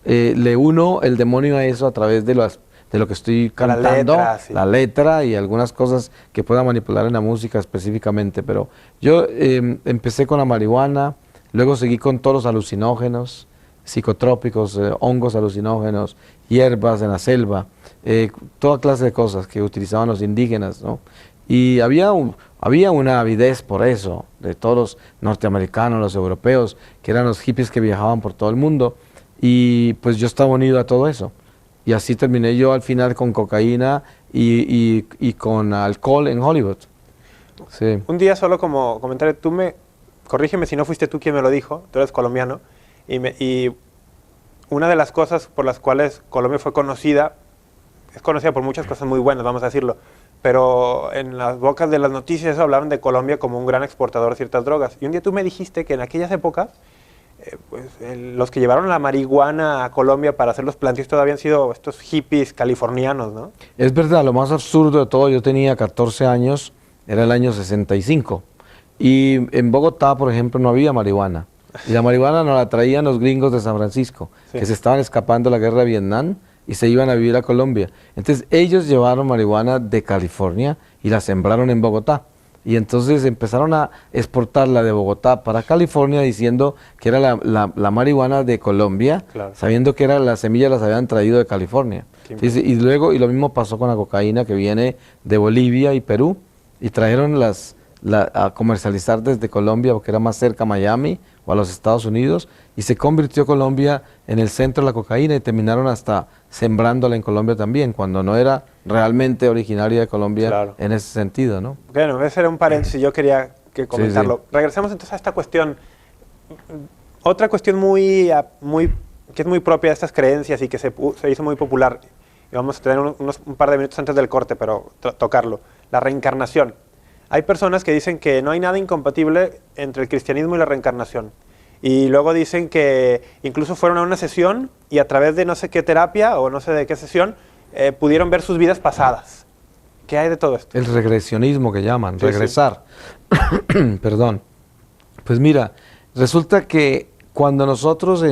le uno el demonio a eso a través de lo que estoy cantando, la letra y algunas cosas que pueda manipular en la música específicamente. Pero yo empecé con la marihuana, luego seguí con todos los alucinógenos, psicotrópicos, hongos alucinógenos, hierbas en la selva, toda clase de cosas que utilizaban los indígenas, ¿no? Y había una avidez por eso, de todos los norteamericanos, los europeos, que eran los hippies que viajaban por todo el mundo, y pues yo estaba unido a todo eso. Y así terminé yo al final con cocaína y con alcohol en Hollywood. Sí. Un día, solo como comentario, corrígeme si no fuiste tú quien me lo dijo, tú eres colombiano, y una de las cosas por las cuales Colombia fue conocida, es conocida por muchas cosas muy buenas, vamos a decirlo, pero en las bocas de las noticias hablaron de Colombia como un gran exportador de ciertas drogas. Y un día tú me dijiste que en aquellas épocas, los que llevaron la marihuana a Colombia para hacer los plantíos todavía han sido estos hippies californianos, ¿no? Es verdad, lo más absurdo de todo, yo tenía 14 años, era el año 65, y en Bogotá, por ejemplo, no había marihuana. Y la marihuana nos la traían los gringos de San Francisco, sí, que se estaban escapando de la guerra de Vietnam y se iban a vivir a Colombia. Entonces ellos llevaron marihuana de California y la sembraron en Bogotá. Y entonces empezaron a exportarla de Bogotá para California diciendo que era la marihuana de Colombia, claro, sabiendo que las semillas las habían traído de California. Sí, y luego, y lo mismo pasó con la cocaína que viene de Bolivia y Perú, y trajeron a comercializar desde Colombia porque era más cerca a Miami o a los Estados Unidos, y se convirtió Colombia en el centro de la cocaína y terminaron hasta sembrándola en Colombia también, cuando no era realmente originaria de Colombia, claro, en ese sentido, ¿no? Bueno, ese era un paréntesis, yo quería comentarlo. Sí, sí. Regresemos entonces a esta cuestión. Otra cuestión que es muy propia de estas creencias y que se hizo muy popular, y vamos a tener un par de minutos antes del corte, pero tocarlo, la reencarnación. Hay personas que dicen que no hay nada incompatible entre el cristianismo y la reencarnación. y luego dicen que incluso fueron a una sesión y a través de no sé qué terapia o no sé de qué sesión pudieron ver sus vidas pasadas. ¿Qué hay de todo esto? El regresionismo que llaman, Sí, regresar. Perdón. Pues mira, resulta que cuando nosotros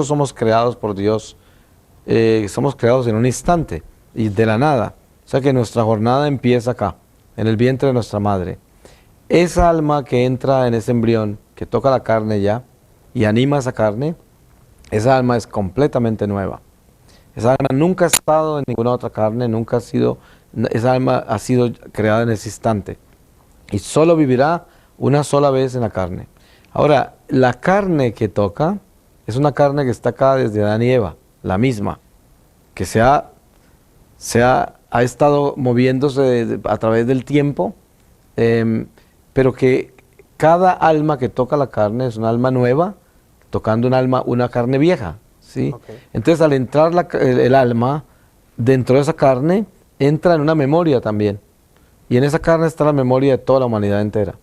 somos creados por Dios, somos creados en un instante y de la nada. O sea que nuestra jornada empieza acá, en el vientre de nuestra madre. Esa alma que entra en ese embrión, que toca la carne ya y anima esa carne, esa alma es completamente nueva. Esa alma nunca ha estado en ninguna otra carne, nunca ha sido, esa alma ha sido creada en ese instante y solo vivirá una sola vez en la carne. Ahora, la carne que toca es una carne que está acá desde Adán y Eva, la misma, que ha estado moviéndose a través del tiempo, pero que cada alma que toca la carne es una alma nueva, tocando una carne vieja, ¿sí? Okay. Entonces, al entrar el alma dentro de esa carne, entra en una memoria también. Y en esa carne está la memoria de toda la humanidad entera.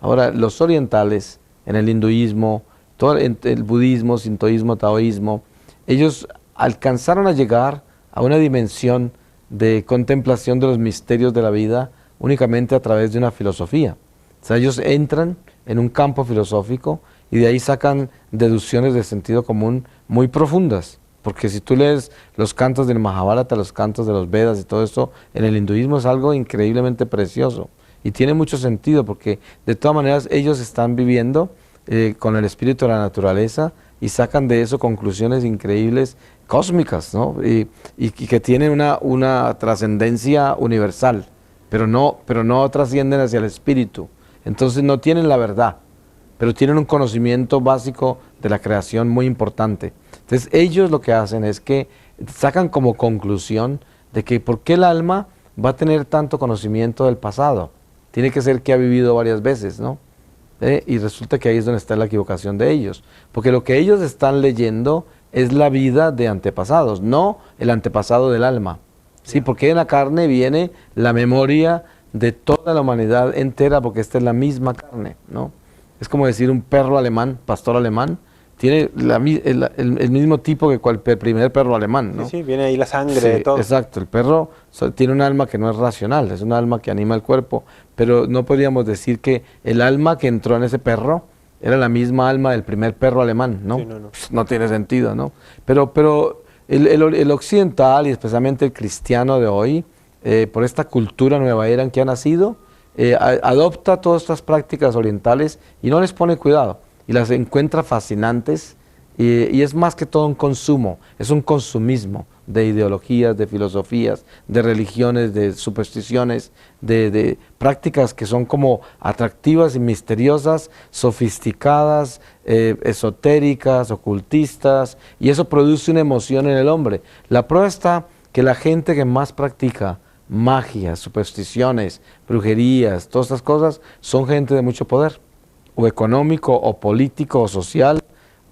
Ahora, los orientales, en el hinduismo, en el budismo, sintoísmo, taoísmo, ellos alcanzaron a llegar a una dimensión de contemplación de los misterios de la vida únicamente a través de una filosofía. O sea, ellos entran en un campo filosófico y de ahí sacan deducciones de sentido común muy profundas. Porque si tú lees los cantos del Mahabharata, los cantos de los Vedas y todo esto, en el hinduismo es algo increíblemente precioso. Y tiene mucho sentido porque de todas maneras ellos están viviendo con el espíritu de la naturaleza y sacan de eso conclusiones increíbles, cósmicas, ¿no? Y que tienen una trascendencia universal, pero no trascienden hacia el espíritu. Entonces no tienen la verdad, pero tienen un conocimiento básico de la creación muy importante. Entonces ellos lo que hacen es que sacan como conclusión de que ¿por qué el alma va a tener tanto conocimiento del pasado? Tiene que ser que ha vivido varias veces, ¿no? Y resulta que ahí es donde está la equivocación de ellos. Porque lo que ellos están leyendo es la vida de antepasados, no el antepasado del alma. Sí, porque en la carne viene la memoria de toda la humanidad entera, porque esta es la misma carne, ¿no? Es como decir un perro alemán, pastor alemán, tiene el mismo tipo que el primer perro alemán, ¿no? Sí, sí, viene ahí la sangre, de todo. Exacto, el perro tiene un alma que no es racional, es un alma que anima el cuerpo, pero no podríamos decir que el alma que entró en ese perro era la misma alma del primer perro alemán, ¿no? Sí, no. Pues no tiene sentido, ¿no? Pero el occidental y especialmente el cristiano de hoy, por esta cultura nueva era en que ha nacido, adopta todas estas prácticas orientales y no les pone cuidado y las encuentra fascinantes y es más que todo un consumo, es un consumismo de ideologías, de filosofías, de religiones, de supersticiones, de prácticas que son como atractivas y misteriosas, sofisticadas, esotéricas, ocultistas, y eso produce una emoción en el hombre. La prueba está que la gente que más practica magia, supersticiones, brujerías, todas estas cosas, son gente de mucho poder, o económico, o político, o social,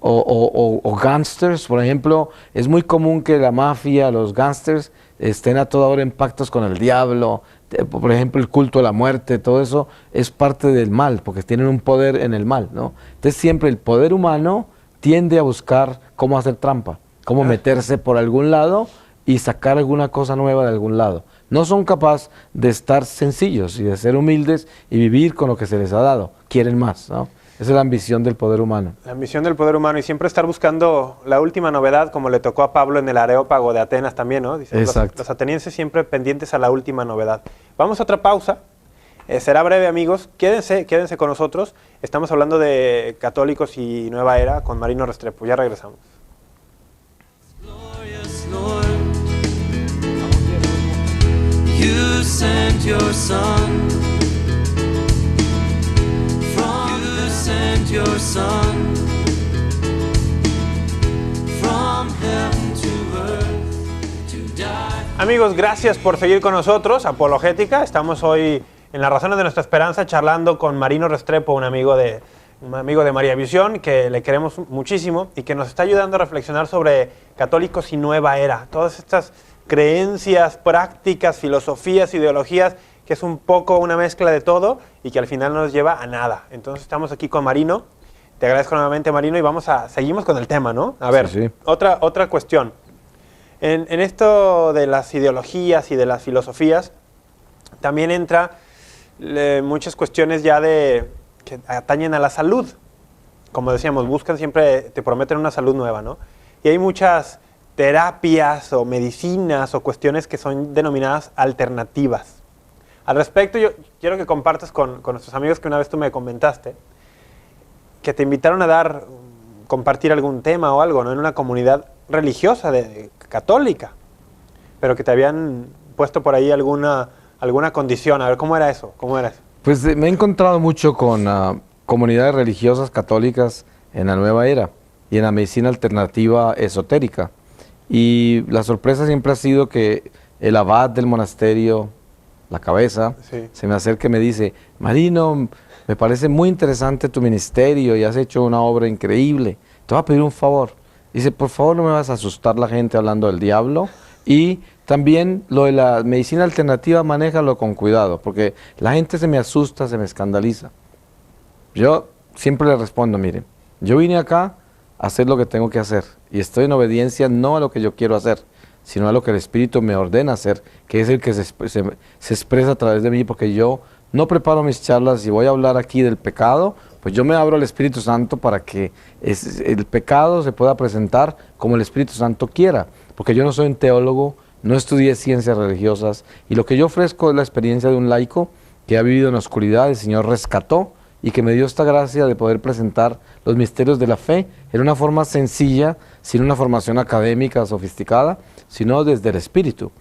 o gángsters. Por ejemplo, es muy común que la mafia, los gángsters, estén a toda hora en pactos con el diablo. Por ejemplo, el culto a la muerte, todo eso es parte del mal, porque tienen un poder en el mal, ¿no? Entonces siempre el poder humano tiende a buscar cómo hacer trampa, cómo meterse por algún lado y sacar alguna cosa nueva de algún lado. No son capaces de estar sencillos y de ser humildes y vivir con lo que se les ha dado. Quieren más, ¿no? Esa es la ambición del poder humano. La ambición del poder humano y siempre estar buscando la última novedad, como le tocó a Pablo en el Areópago de Atenas también, ¿no? Dicen los atenienses siempre pendientes a la última novedad. Vamos a otra pausa. Será breve, amigos. Quédense con nosotros. Estamos hablando de católicos y nueva era con Marino Restrepo. Ya regresamos. Glorious Lord, you sent your Son. You sent your Son from heaven to earth to die. Amigos, gracias por seguir con nosotros. Apologética. Estamos hoy en las razones de nuestra esperanza charlando con Marino Restrepo, un amigo de María Visión, que le queremos muchísimo y que nos está ayudando a reflexionar sobre católicos y nueva era. Todas estas creencias, prácticas, filosofías, ideologías, que es un poco una mezcla de todo y que al final no nos lleva a nada. Entonces estamos aquí con Marino. Te agradezco nuevamente, Marino, y seguimos con el tema, ¿no? A ver, Sí, sí. Otra cuestión. En esto de las ideologías y de las filosofías, también entra muchas cuestiones ya que atañen a la salud. Como decíamos, buscan siempre, te prometen una salud nueva, ¿no? Y hay muchas terapias o medicinas o cuestiones que son denominadas alternativas. Al respecto, yo quiero que compartas con nuestros amigos que una vez tú me comentaste que te invitaron a compartir algún tema o algo, ¿no? En una comunidad religiosa católica, pero que te habían puesto por ahí alguna condición. A ver, ¿cómo era eso? ¿Cómo era eso? Pues me he encontrado mucho con comunidades religiosas católicas en la nueva era y en la medicina alternativa esotérica. Y la sorpresa siempre ha sido que el abad del monasterio, la cabeza, Sí. se me acerca y me dice: Marino, me parece muy interesante tu ministerio y has hecho una obra increíble. Te voy a pedir un favor. Dice: por favor, no me vas a asustar la gente hablando del diablo. Y también lo de la medicina alternativa, manéjalo con cuidado, porque la gente se me asusta, se me escandaliza. Yo siempre le respondo: miren, yo vine acá a hacer lo que tengo que hacer y estoy en obediencia no a lo que yo quiero hacer, sino a lo que el Espíritu me ordena hacer, que es el que se expresa a través de mí, porque yo no preparo mis charlas y voy a hablar aquí del pecado, pues yo me abro al Espíritu Santo para que el pecado se pueda presentar como el Espíritu Santo quiera, porque yo no soy un teólogo, no estudié ciencias religiosas, y lo que yo ofrezco es la experiencia de un laico que ha vivido en la oscuridad, el Señor rescató, y que me dio esta gracia de poder presentar los misterios de la fe en una forma sencilla, sin una formación académica sofisticada, sino desde el Espíritu.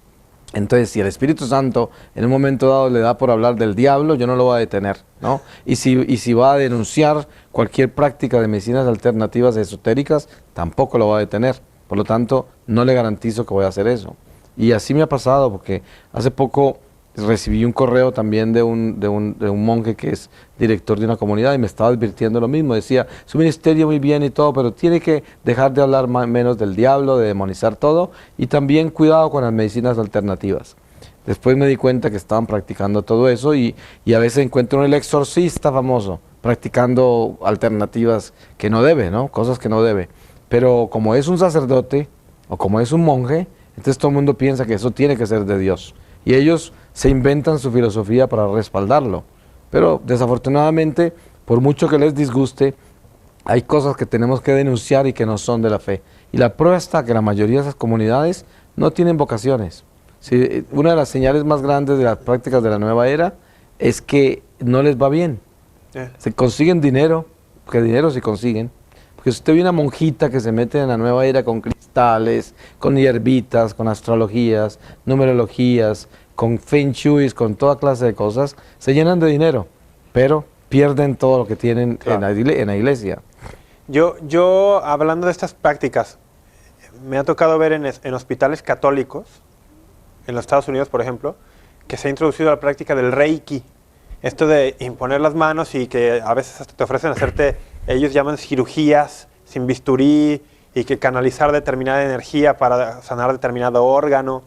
Entonces, si el Espíritu Santo en un momento dado le da por hablar del diablo, yo no lo voy a detener, ¿no? Y si va a denunciar cualquier práctica de medicinas alternativas esotéricas, tampoco lo va a detener. Por lo tanto, no le garantizo que voy a hacer eso. Y así me ha pasado, porque hace poco recibí un correo también de un monje que es director de una comunidad y me estaba advirtiendo lo mismo. Decía: su ministerio muy bien y todo, pero tiene que dejar de hablar menos del diablo, de demonizar todo, y también cuidado con las medicinas alternativas. Después me di cuenta que estaban practicando todo eso y a veces encuentro el exorcista famoso practicando alternativas que no debe, ¿no? Cosas que no debe. Pero como es un sacerdote o como es un monje, entonces todo el mundo piensa que eso tiene que ser de Dios. Y ellos se inventan su filosofía para respaldarlo. Pero desafortunadamente, por mucho que les disguste, hay cosas que tenemos que denunciar y que no son de la fe. Y la prueba está que la mayoría de esas comunidades no tienen vocaciones. Sí, una de las señales más grandes de las prácticas de la nueva era es que no les va bien. Se consiguen dinero, porque dinero sí consiguen. Porque si usted ve una monjita que se mete en la nueva era con cristales, con hierbitas, con astrologías, numerologías, con feng shui, con toda clase de cosas, se llenan de dinero, pero pierden todo lo que tienen Claro. en la iglesia. Yo, hablando de estas prácticas, me ha tocado ver en hospitales católicos, en los Estados Unidos, por ejemplo, que se ha introducido la práctica del Reiki. Esto de imponer las manos y que a veces hasta te ofrecen hacerte, ellos llaman cirugías sin bisturí y que canalizar determinada energía para sanar determinado órgano.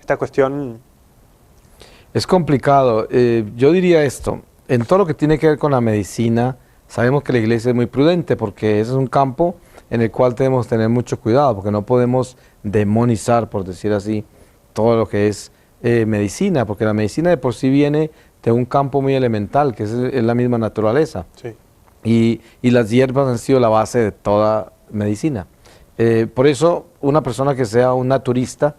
Esta cuestión... Es complicado. Yo diría esto: en todo lo que tiene que ver con la medicina, sabemos que la iglesia es muy prudente, porque ese es un campo en el cual tenemos que tener mucho cuidado, porque no podemos demonizar, por decir así, todo lo que es medicina, porque la medicina de por sí viene de un campo muy elemental, que es la misma naturaleza. Sí. Y las hierbas han sido la base de toda medicina. Por eso, una persona que sea un naturista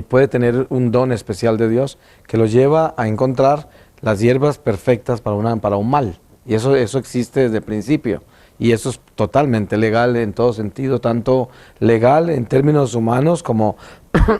puede tener un don especial de Dios que lo lleva a encontrar las hierbas perfectas para un mal. Y eso existe desde el principio. Y eso es totalmente legal en todo sentido, tanto legal en términos humanos como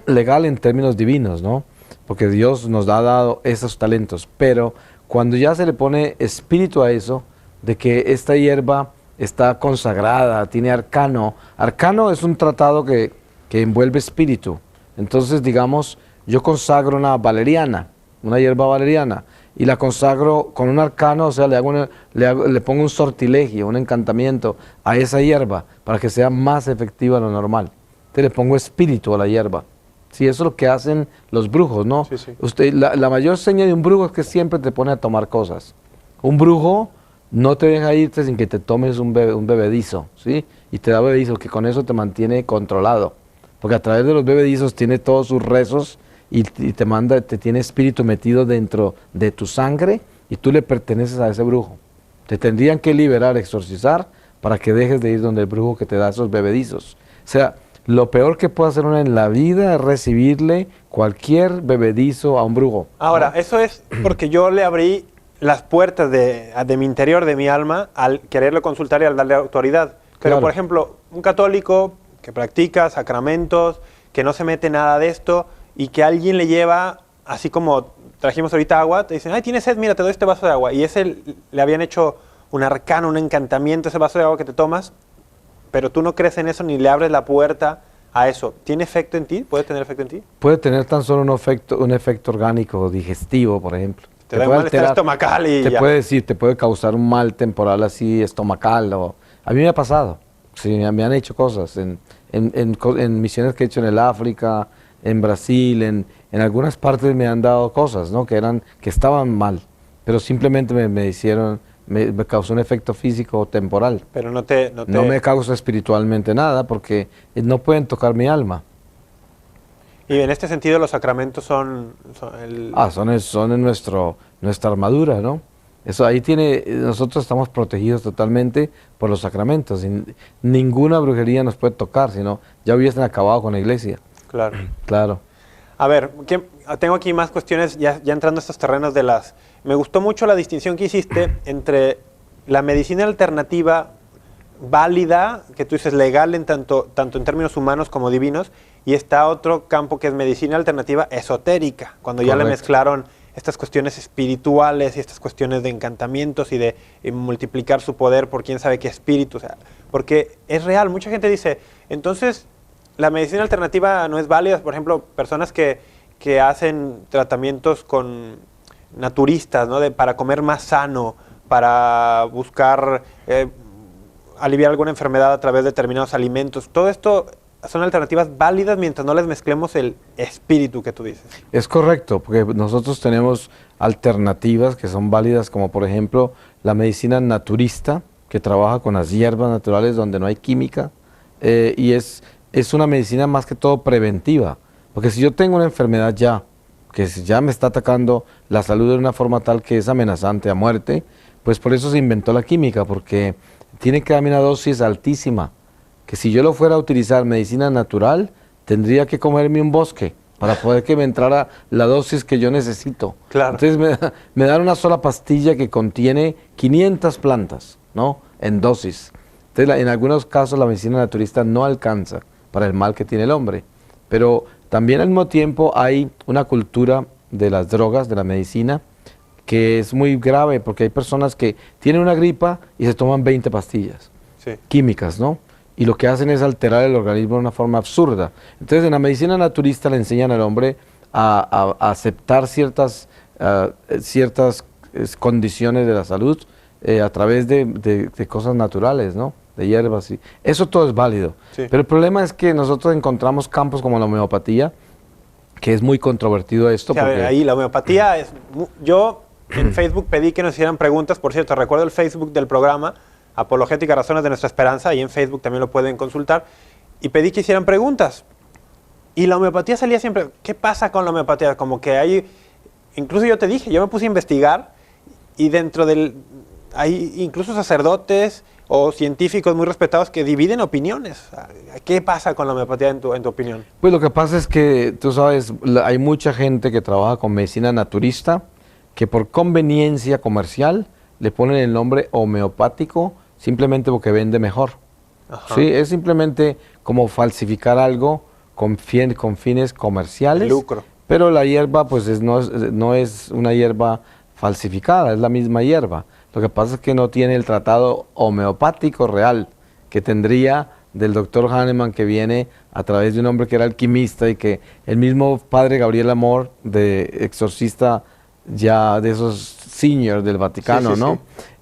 legal en términos divinos, ¿no? Porque Dios nos ha dado esos talentos. Pero cuando ya se le pone espíritu a eso, de que esta hierba está consagrada, tiene arcano. Arcano es un tratado que envuelve espíritu. Entonces, digamos, yo consagro una valeriana, una hierba valeriana, y la consagro con un arcano, o sea, le pongo un sortilegio, un encantamiento a esa hierba para que sea más efectiva de lo normal. Entonces le pongo espíritu a la hierba. Sí, eso es lo que hacen los brujos, ¿no? Sí, sí. La mayor seña de un brujo es que siempre te pone a tomar cosas. Un brujo no te deja irte sin que te tomes un bebedizo, ¿sí? Y te da bebedizo, que con eso te mantiene controlado. Porque a través de los bebedizos tiene todos sus rezos y te tiene espíritu metido dentro de tu sangre y tú le perteneces a ese brujo. Te tendrían que liberar, exorcizar, para que dejes de ir donde el brujo que te da esos bebedizos. O sea, lo peor que puede hacer uno en la vida es recibirle cualquier bebedizo a un brujo. Ahora, eso es porque yo le abrí las puertas de mi interior, de mi alma, al quererlo consultar y al darle autoridad. Pero, Claro. por ejemplo, un católico que practica sacramentos, que no se mete nada de esto y que alguien le lleva, así como trajimos ahorita agua, te dicen, ay, tienes sed, mira, te doy este vaso de agua. Y le habían hecho un arcano, un encantamiento, ese vaso de agua que te tomas, pero tú no crees en eso ni le abres la puerta a eso. ¿Tiene efecto en ti? ¿Puede tener efecto en ti? Puede tener tan solo un efecto orgánico, digestivo, por ejemplo. Te da un puede malestar estomacal y te ya. puede decir, te puede causar un mal temporal así estomacal. A mí me ha pasado, sí, me han hecho cosas en misiones que he hecho en el África, en Brasil, en algunas partes me han dado cosas, ¿no? que estaban mal, pero simplemente me causó un efecto físico temporal. Pero No me causa espiritualmente nada porque no pueden tocar mi alma. Y en este sentido los sacramentos son Son en nuestra armadura, ¿no? Eso ahí nosotros estamos protegidos totalmente por los sacramentos. Ninguna brujería nos puede tocar, sino ya hubiesen acabado con la iglesia. Claro. Claro. A ver, tengo aquí más cuestiones, ya entrando a estos terrenos de las... Me gustó mucho la distinción que hiciste entre la medicina alternativa válida, que tú dices legal en tanto en términos humanos como divinos, y está otro campo que es medicina alternativa esotérica, cuando ya le Correcto. mezclaron estas cuestiones espirituales y estas cuestiones de encantamientos y de multiplicar su poder por quién sabe qué espíritu, o sea, porque es real. Mucha gente dice, entonces la medicina alternativa no es válida. Por ejemplo, personas que hacen tratamientos con naturistas, ¿no? Para comer más sano, para buscar aliviar alguna enfermedad a través de determinados alimentos. Todo esto son alternativas válidas mientras no les mezclemos el espíritu que tú dices. Es correcto, porque nosotros tenemos alternativas que son válidas, como por ejemplo la medicina naturista, que trabaja con las hierbas naturales donde no hay química, y es una medicina más que todo preventiva, porque si yo tengo una enfermedad que ya me está atacando la salud de una forma tal que es amenazante a muerte, pues por eso se inventó la química, porque tiene que darme una dosis altísima, que si yo lo fuera a utilizar medicina natural, tendría que comerme un bosque para poder que me entrara la dosis que yo necesito. Claro. Entonces me dan una sola pastilla que contiene 500 plantas, ¿no? En dosis. Entonces en algunos casos la medicina naturista no alcanza para el mal que tiene el hombre. Pero también al mismo tiempo hay una cultura de las drogas, de la medicina, que es muy grave porque hay personas que tienen una gripa y se toman 20 pastillas químicas, ¿no? Y lo que hacen es alterar el organismo de una forma absurda. Entonces en la medicina naturista le enseñan al hombre a aceptar ciertas condiciones de la salud a través de cosas naturales, ¿no? De hierbas. Eso todo es válido. Sí. Pero el problema es que nosotros encontramos campos como la homeopatía, que es muy controvertido esto. Sí, a ver, porque ahí la homeopatía es... Yo en Facebook pedí que nos hicieran preguntas. Por cierto, recuerdo el Facebook del programa Apologética, Razones de Nuestra Esperanza, y en Facebook también lo pueden consultar, y pedí que hicieran preguntas. Y la homeopatía salía siempre, ¿qué pasa con la homeopatía? Como que hay, incluso yo te dije, yo me puse a investigar, y hay incluso sacerdotes o científicos muy respetados que dividen opiniones. ¿Qué pasa con la homeopatía en tu opinión? Pues lo que pasa es que, tú sabes, hay mucha gente que trabaja con medicina naturista, que por conveniencia comercial le ponen el nombre homeopático simplemente porque vende mejor. Ajá. Sí, es simplemente como falsificar algo con fines comerciales. El lucro. Pero la hierba pues no es una hierba falsificada, es la misma hierba. Lo que pasa es que no tiene el tratado homeopático real que tendría del doctor Hahnemann, que viene a través de un hombre que era alquimista y que el mismo padre Gabriel Amor, de exorcista ya de esos seniors del Vaticano, Sí. ¿no?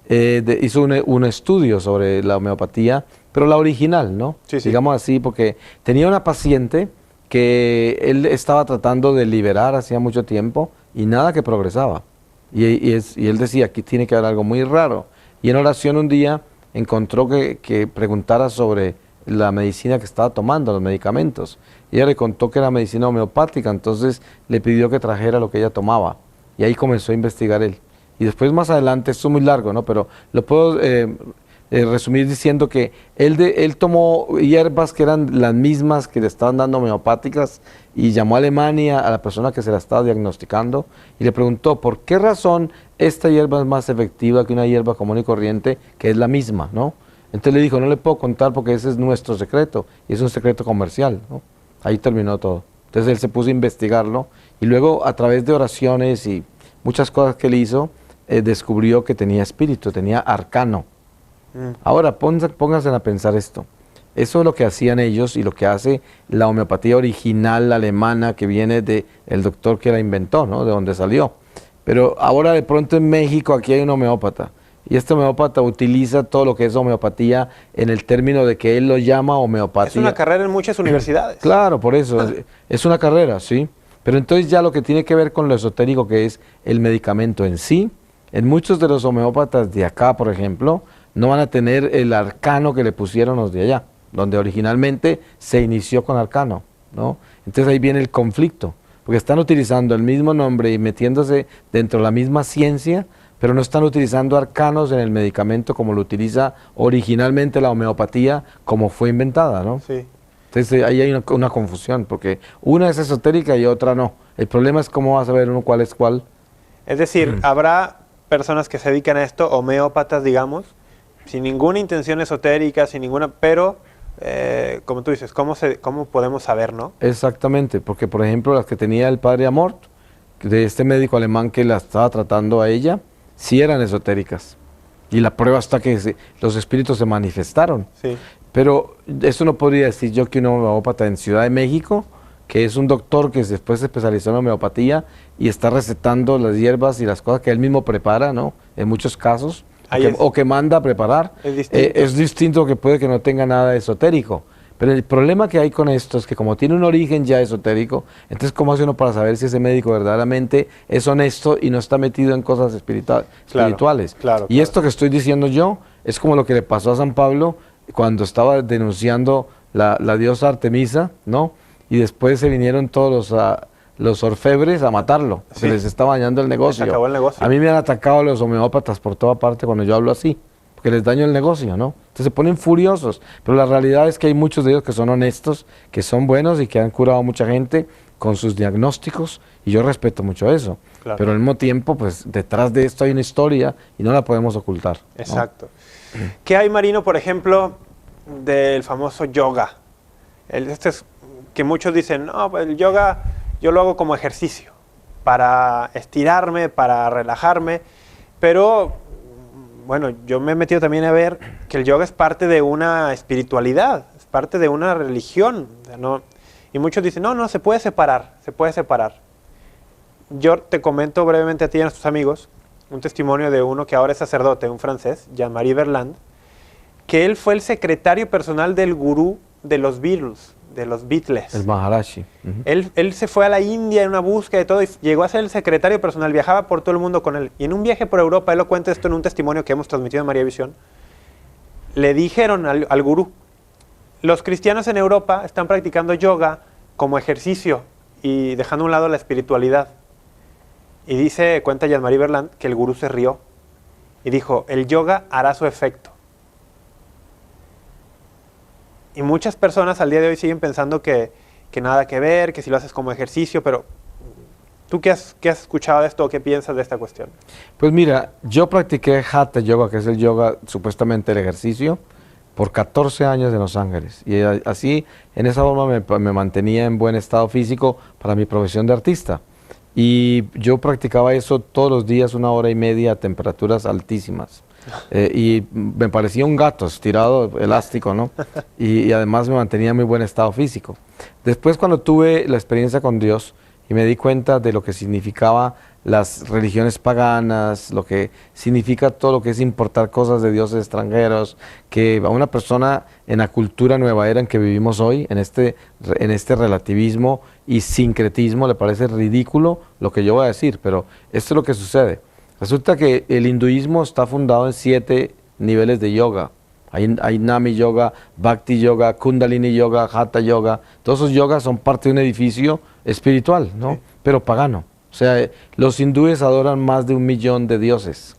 Hizo un estudio sobre la homeopatía, pero la original, ¿no? Sí. Digamos así, porque tenía una paciente que él estaba tratando de liberar hacía mucho tiempo y nada que progresaba. Y él decía, aquí tiene que haber algo muy raro. Y en oración un día encontró que preguntara sobre la medicina que estaba tomando, los medicamentos. Y ella le contó que era medicina homeopática, entonces le pidió que trajera lo que ella tomaba. Y ahí comenzó a investigar él. Y después más adelante, esto es muy largo, ¿no? Pero lo puedo resumir diciendo que él tomó hierbas que eran las mismas que le estaban dando homeopáticas y llamó a Alemania a la persona que se la estaba diagnosticando y le preguntó por qué razón esta hierba es más efectiva que una hierba común y corriente que es la misma, ¿no? Entonces le dijo, no le puedo contar porque ese es nuestro secreto y es un secreto comercial, ¿no? Ahí terminó todo. Entonces él se puso a investigarlo y luego a través de oraciones y muchas cosas que él hizo, descubrió que tenía espíritu, tenía arcano. Ahora, pónganse a pensar esto. Eso es lo que hacían ellos y lo que hace la homeopatía original alemana que viene del doctor que la inventó, ¿no? De donde salió. Pero ahora de pronto en México aquí hay un homeópata. Y este homeópata utiliza todo lo que es homeopatía en el término de que él lo llama homeopatía. Es una carrera en muchas universidades. Claro, por eso. Es una carrera, sí. Pero entonces ya lo que tiene que ver con lo esotérico que es el medicamento en sí, en muchos de los homeópatas de acá, por ejemplo, no van a tener el arcano que le pusieron los de allá, donde originalmente se inició con arcano, ¿no? Entonces ahí viene el conflicto, porque están utilizando el mismo nombre y metiéndose dentro de la misma ciencia, pero no están utilizando arcanos en el medicamento como lo utiliza originalmente la homeopatía, como fue inventada, ¿no? Sí. Entonces ahí hay una confusión, porque una es esotérica y otra no. El problema es cómo vas a ver uno cuál es cuál. Es decir, habrá personas que se dedican a esto, homeópatas, digamos, sin ninguna intención esotérica, sin ninguna, pero como tú dices, ¿cómo podemos saber, no? Exactamente, porque por ejemplo las que tenía el padre Amort, de este médico alemán que la estaba tratando a ella, sí eran esotéricas. Y la prueba está que los espíritus se manifestaron. Sí. Pero eso no podría decir yo que un homeópata en Ciudad de México, que es un doctor que después se especializó en homeopatía y está recetando las hierbas y las cosas que él mismo prepara, ¿no? En muchos casos, o que manda a preparar. Es distinto que puede que no tenga nada esotérico. Pero el problema que hay con esto es que como tiene un origen ya esotérico, entonces ¿cómo hace uno para saber si ese médico verdaderamente es honesto y no está metido en cosas espirituales? Claro. Y esto que estoy diciendo yo es como lo que le pasó a San Pablo cuando estaba denunciando la diosa Artemisa, ¿no? Y después se vinieron todos los orfebres a matarlo, se les estaba dañando el negocio. Se acabó el negocio. A mí me han atacado los homeópatas por toda parte cuando yo hablo así, porque les daño el negocio, ¿no? Entonces se ponen furiosos, pero la realidad es que hay muchos de ellos que son honestos, que son buenos y que han curado a mucha gente con sus diagnósticos, y yo respeto mucho eso. Claro. Pero al mismo tiempo, pues detrás de esto hay una historia y no la podemos ocultar, ¿no? Exacto. ¿Qué hay, Marino, por ejemplo, del famoso yoga? Que muchos dicen, no, pues el yoga yo lo hago como ejercicio, para estirarme, para relajarme, pero bueno, yo me he metido también a ver que el yoga es parte de una espiritualidad, es parte de una religión, ¿no? Y muchos dicen, no, se puede separar, se puede separar. Yo te comento brevemente a ti y a nuestros amigos un testimonio de uno que ahora es sacerdote, un francés, Jean-Marie Berland, que él fue el secretario personal del gurú de los Beatles, El Maharashi. Él se fue a la India en una búsqueda de todo y llegó a ser el secretario personal, viajaba por todo el mundo con él. Y en un viaje por Europa, él lo cuenta esto en un testimonio que hemos transmitido en María Visión, le dijeron al gurú, los cristianos en Europa están practicando yoga como ejercicio y dejando a un lado la espiritualidad. Y cuenta Jean-Marie Berland, que el gurú se rió y dijo, el yoga hará su efecto. Y muchas personas al día de hoy siguen pensando que nada que ver, que si lo haces como ejercicio, pero ¿tú qué has escuchado de esto o qué piensas de esta cuestión? Pues mira, yo practiqué Hatha Yoga, que es el yoga, supuestamente el ejercicio, por 14 años en Los Ángeles. Y así, en esa forma me mantenía en buen estado físico para mi profesión de artista. Y yo practicaba eso todos los días, 1 hora y media, a temperaturas altísimas. Y me parecía un gato estirado, elástico, ¿no? Y además me mantenía en muy buen estado físico. Después, cuando tuve la experiencia con Dios y me di cuenta de lo que significaba las religiones paganas, lo que significa todo lo que es importar cosas de dioses extranjeros, que a una persona en la cultura nueva era en que vivimos hoy, en este relativismo y sincretismo, le parece ridículo lo que yo voy a decir, pero esto es lo que sucede. Resulta que el hinduismo está fundado en 7 niveles de yoga. Hay Nami Yoga, Bhakti Yoga, Kundalini Yoga, Hatha Yoga. Todos esos yogas son parte de un edificio espiritual, ¿no? Sí. Pero pagano. O sea, los hindúes adoran más de 1 millón de dioses.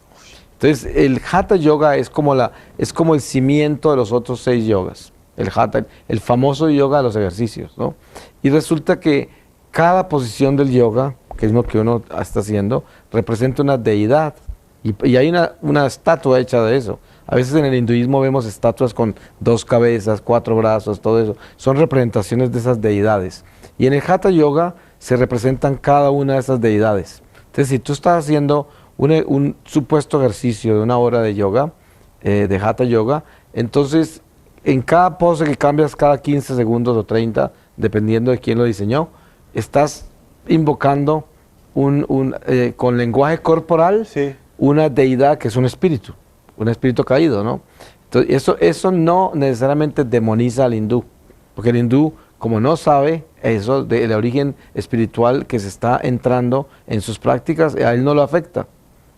Entonces, el Hatha Yoga es como el cimiento de los otros 6 yogas. El Hatha, el famoso yoga de los ejercicios, ¿no? Y resulta que cada posición del yoga, que es lo que uno está haciendo, representa una deidad. Y hay una estatua hecha de eso. A veces en el hinduismo vemos estatuas con 2 cabezas, 4 brazos, todo eso. Son representaciones de esas deidades. Y en el Hatha Yoga se representan cada una de esas deidades. Entonces, si tú estás haciendo un supuesto ejercicio de 1 hora de yoga, de Hatha Yoga, entonces en cada pose que cambias cada 15 segundos o 30, dependiendo de quién lo diseñó, estás invocando con lenguaje corporal Sí. una deidad que es un espíritu caído, ¿no? Entonces, eso no necesariamente demoniza al hindú, porque el hindú, como no sabe eso del origen espiritual que se está entrando en sus prácticas, a él no lo afecta,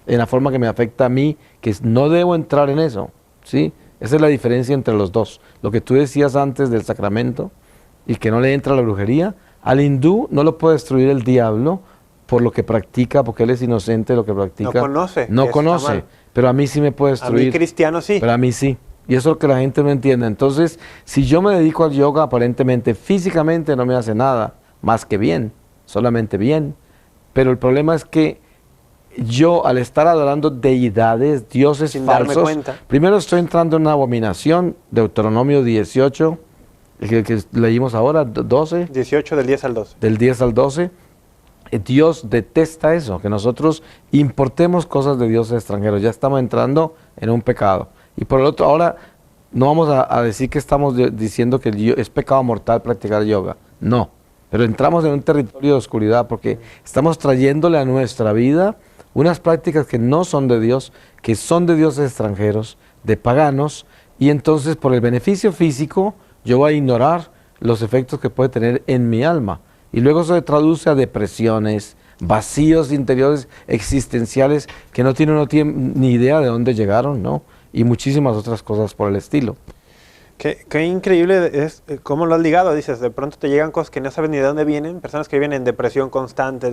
en la forma que me afecta a mí, que no debo entrar en eso, ¿sí? Esa es la diferencia entre los dos. Lo que tú decías antes del sacramento, y que no le entra la brujería, al hindú no lo puede destruir el diablo por lo que practica, porque él es inocente de lo que practica. No conoce. No que está conoce, mal. pero a mí sí me puede A destruir. mí cristiano sí. Pero a mí sí. Y eso es lo que la gente no entiende. Entonces, si yo me dedico al yoga, aparentemente, físicamente no me hace nada más que bien, solamente bien. Pero el problema es que yo, al estar adorando deidades, dioses Sin darme falsos, cuenta. primero estoy entrando en una abominación, Deuteronomio 18, que leímos ahora, 12, 18 del 10 al 12. del 10 al 12. Dios detesta eso, que nosotros importemos cosas de dioses extranjeros. Ya estamos entrando en un pecado. Y por el otro, ahora no vamos a decir que estamos diciendo que es pecado mortal practicar yoga. No, pero entramos en un territorio de oscuridad porque estamos trayéndole a nuestra vida unas prácticas que no son de Dios, que son de dioses extranjeros, de paganos, y entonces por el beneficio físico yo voy a ignorar los efectos que puede tener en mi alma. Y luego eso se traduce a depresiones, vacíos interiores existenciales que no tiene uno ni idea de dónde llegaron, ¿no? Y muchísimas otras cosas por el estilo. Qué increíble es cómo lo has ligado. Dices, de pronto te llegan cosas que no sabes ni de dónde vienen, personas que viven en depresión constante,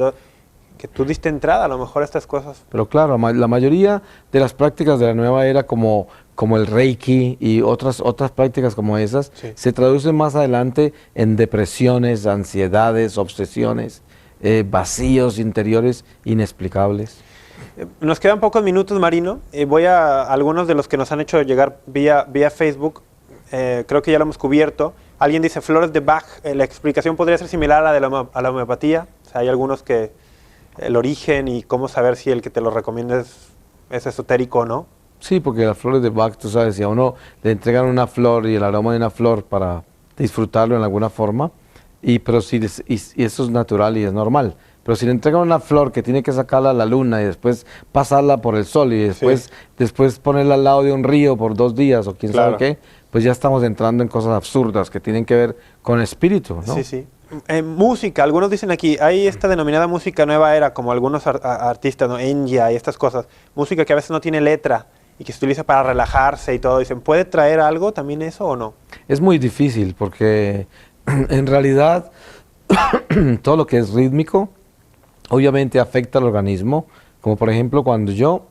que tú diste entrada a lo mejor a estas cosas. Pero claro, la mayoría de las prácticas de la nueva era, como el Reiki y otras prácticas como esas, Sí. se traducen más adelante en depresiones, ansiedades, obsesiones, vacíos interiores inexplicables. Nos quedan pocos minutos, Marino. Voy a algunos de los que nos han hecho llegar vía Facebook. Creo que ya lo hemos cubierto. Alguien dice flores de Bach. La explicación podría ser similar a la homeopatía. O sea, hay algunos que el origen y cómo saber si el que te lo recomienda es esotérico o no. Sí, porque las flores de Bach, tú sabes, si a uno le entregan una flor y el aroma de una flor para disfrutarlo en alguna forma, y eso es natural y es normal. Pero si le entregan una flor que tiene que sacarla a la luna y después pasarla por el sol y después ponerla al lado de un río por 2 días o quién Claro. sabe qué, pues ya estamos entrando en cosas absurdas que tienen que ver con espíritu, ¿no? Sí, sí. Música, algunos dicen aquí, hay esta denominada música nueva era, como algunos artistas, ¿no? Enya y estas cosas. Música que a veces no tiene letra y que se utiliza para relajarse y todo. Dicen, ¿puede traer algo también eso o no? Es muy difícil porque en realidad todo lo que es rítmico obviamente afecta al organismo, como por ejemplo cuando yo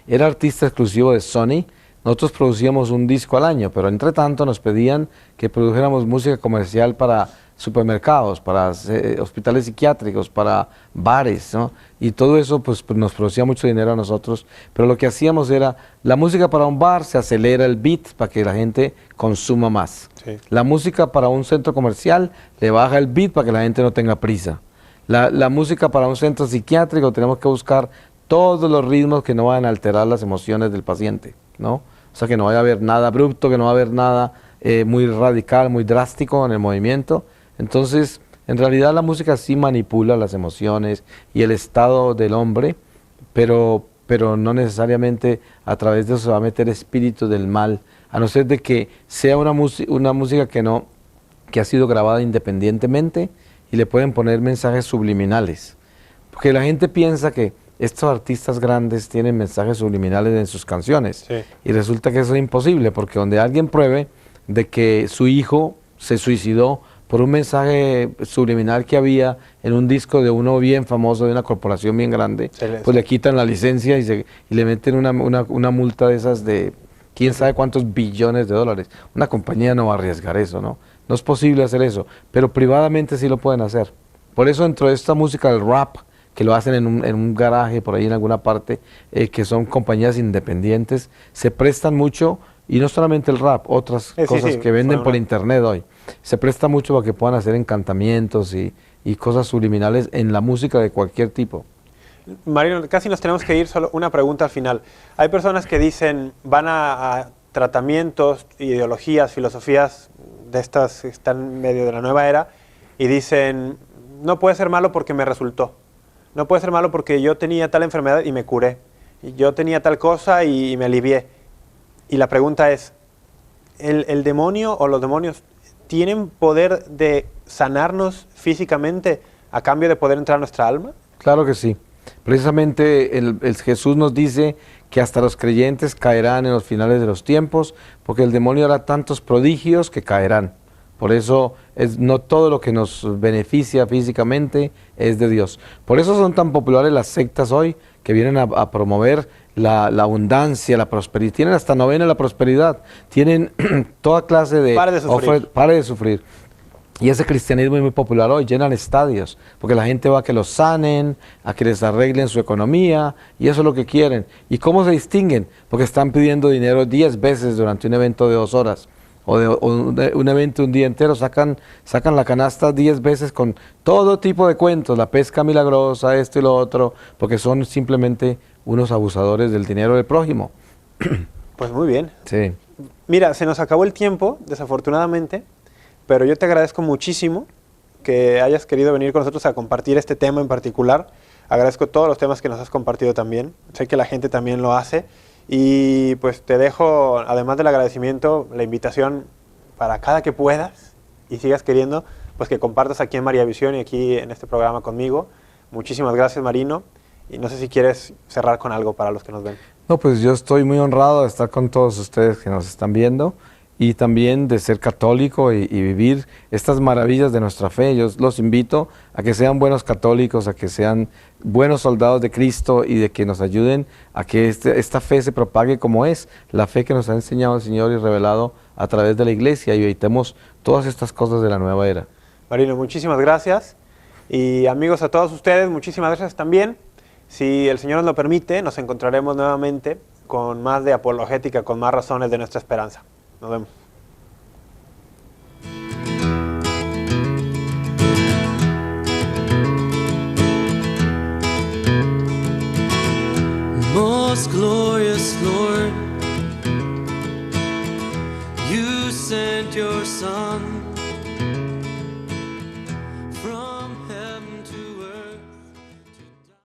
era artista exclusivo de Sony, nosotros producíamos un disco al año, pero entre tanto nos pedían que produjéramos música comercial para supermercados, para hospitales psiquiátricos, para bares, ¿no? Y todo eso pues nos producía mucho dinero a nosotros, pero lo que hacíamos era, la música para un bar se acelera el beat para que la gente consuma más. Sí. La música para un centro comercial le baja el beat para que la gente no tenga prisa. La música para un centro psiquiátrico tenemos que buscar todos los ritmos que no vayan a alterar las emociones del paciente, ¿no? O sea, que no vaya a haber nada abrupto, que no va a haber nada muy radical, muy drástico en el movimiento. Entonces, en realidad la música sí manipula las emociones y el estado del hombre, pero no necesariamente a través de eso se va a meter espíritu del mal, a no ser de que sea una música que ha sido grabada independientemente y le pueden poner mensajes subliminales. Porque la gente piensa que estos artistas grandes tienen mensajes subliminales en sus canciones. Sí. Y resulta que eso es imposible, porque donde alguien pruebe de que su hijo se suicidó por un mensaje subliminal que había en un disco de uno bien famoso, de una corporación bien grande, pues le quitan la licencia y le meten una multa de esas de quién sabe cuántos billones de dólares. Una compañía no va a arriesgar eso, ¿no? No es posible hacer eso, pero privadamente sí lo pueden hacer. Por eso dentro de esta música del rap, que lo hacen en un garaje por ahí en alguna parte, que son compañías independientes, se prestan mucho, y no solamente el rap, otras cosas que venden por internet hoy, se presta mucho para que puedan hacer encantamientos y cosas subliminales en la música de cualquier tipo. Marino, casi nos tenemos que ir, solo una pregunta al final. Hay personas que dicen, van a tratamientos, ideologías, filosofías de estas que están en medio de la nueva era, y dicen, no puede ser malo porque me resultó. No puede ser malo porque yo tenía tal enfermedad y me curé. Y yo tenía tal cosa y me alivié. Y la pregunta es, ¿el demonio o los demonios tienen poder de sanarnos físicamente a cambio de poder entrar a nuestra alma? Claro que sí. Precisamente el Jesús nos dice que hasta los creyentes caerán en los finales de los tiempos, porque el demonio hará tantos prodigios que caerán. Por eso no todo lo que nos beneficia físicamente es de Dios. Por eso son tan populares las sectas hoy, que vienen a promover la abundancia, la prosperidad. Tienen hasta novena la prosperidad. Tienen toda clase de... Pare de sufrir. Y ese cristianismo es muy popular hoy, llenan estadios, porque la gente va a que los sanen, a que les arreglen su economía, y eso es lo que quieren. ¿Y cómo se distinguen? Porque están pidiendo dinero 10 veces durante un evento de 2 horas. O un evento un día entero, sacan la canasta 10 veces con todo tipo de cuentos, la pesca milagrosa, esto y lo otro, porque son simplemente unos abusadores del dinero del prójimo. Pues muy bien. Sí. Mira, se nos acabó el tiempo, desafortunadamente, pero yo te agradezco muchísimo que hayas querido venir con nosotros a compartir este tema en particular. Agradezco todos los temas que nos has compartido también. Sé que la gente también lo hace. Y pues te dejo, además del agradecimiento, la invitación para cada que puedas y sigas queriendo, pues que compartas aquí en María Visión y aquí en este programa conmigo. Muchísimas gracias, Marino. Y no sé si quieres cerrar con algo para los que nos ven. No, pues yo estoy muy honrado de estar con todos ustedes que nos están viendo y también de ser católico y vivir estas maravillas de nuestra fe. Yo los invito a que sean buenos católicos, a que sean buenos soldados de Cristo y de que nos ayuden a que esta fe se propague como es la fe que nos ha enseñado el Señor y revelado a través de la Iglesia, y evitemos todas estas cosas de la nueva era. Marino, muchísimas gracias. Y amigos, a todos ustedes, muchísimas gracias también. Si el Señor nos lo permite, nos encontraremos nuevamente con más de apologética, con más razones de nuestra esperanza. Nos vemos. Most glorious Lord, you sent your Son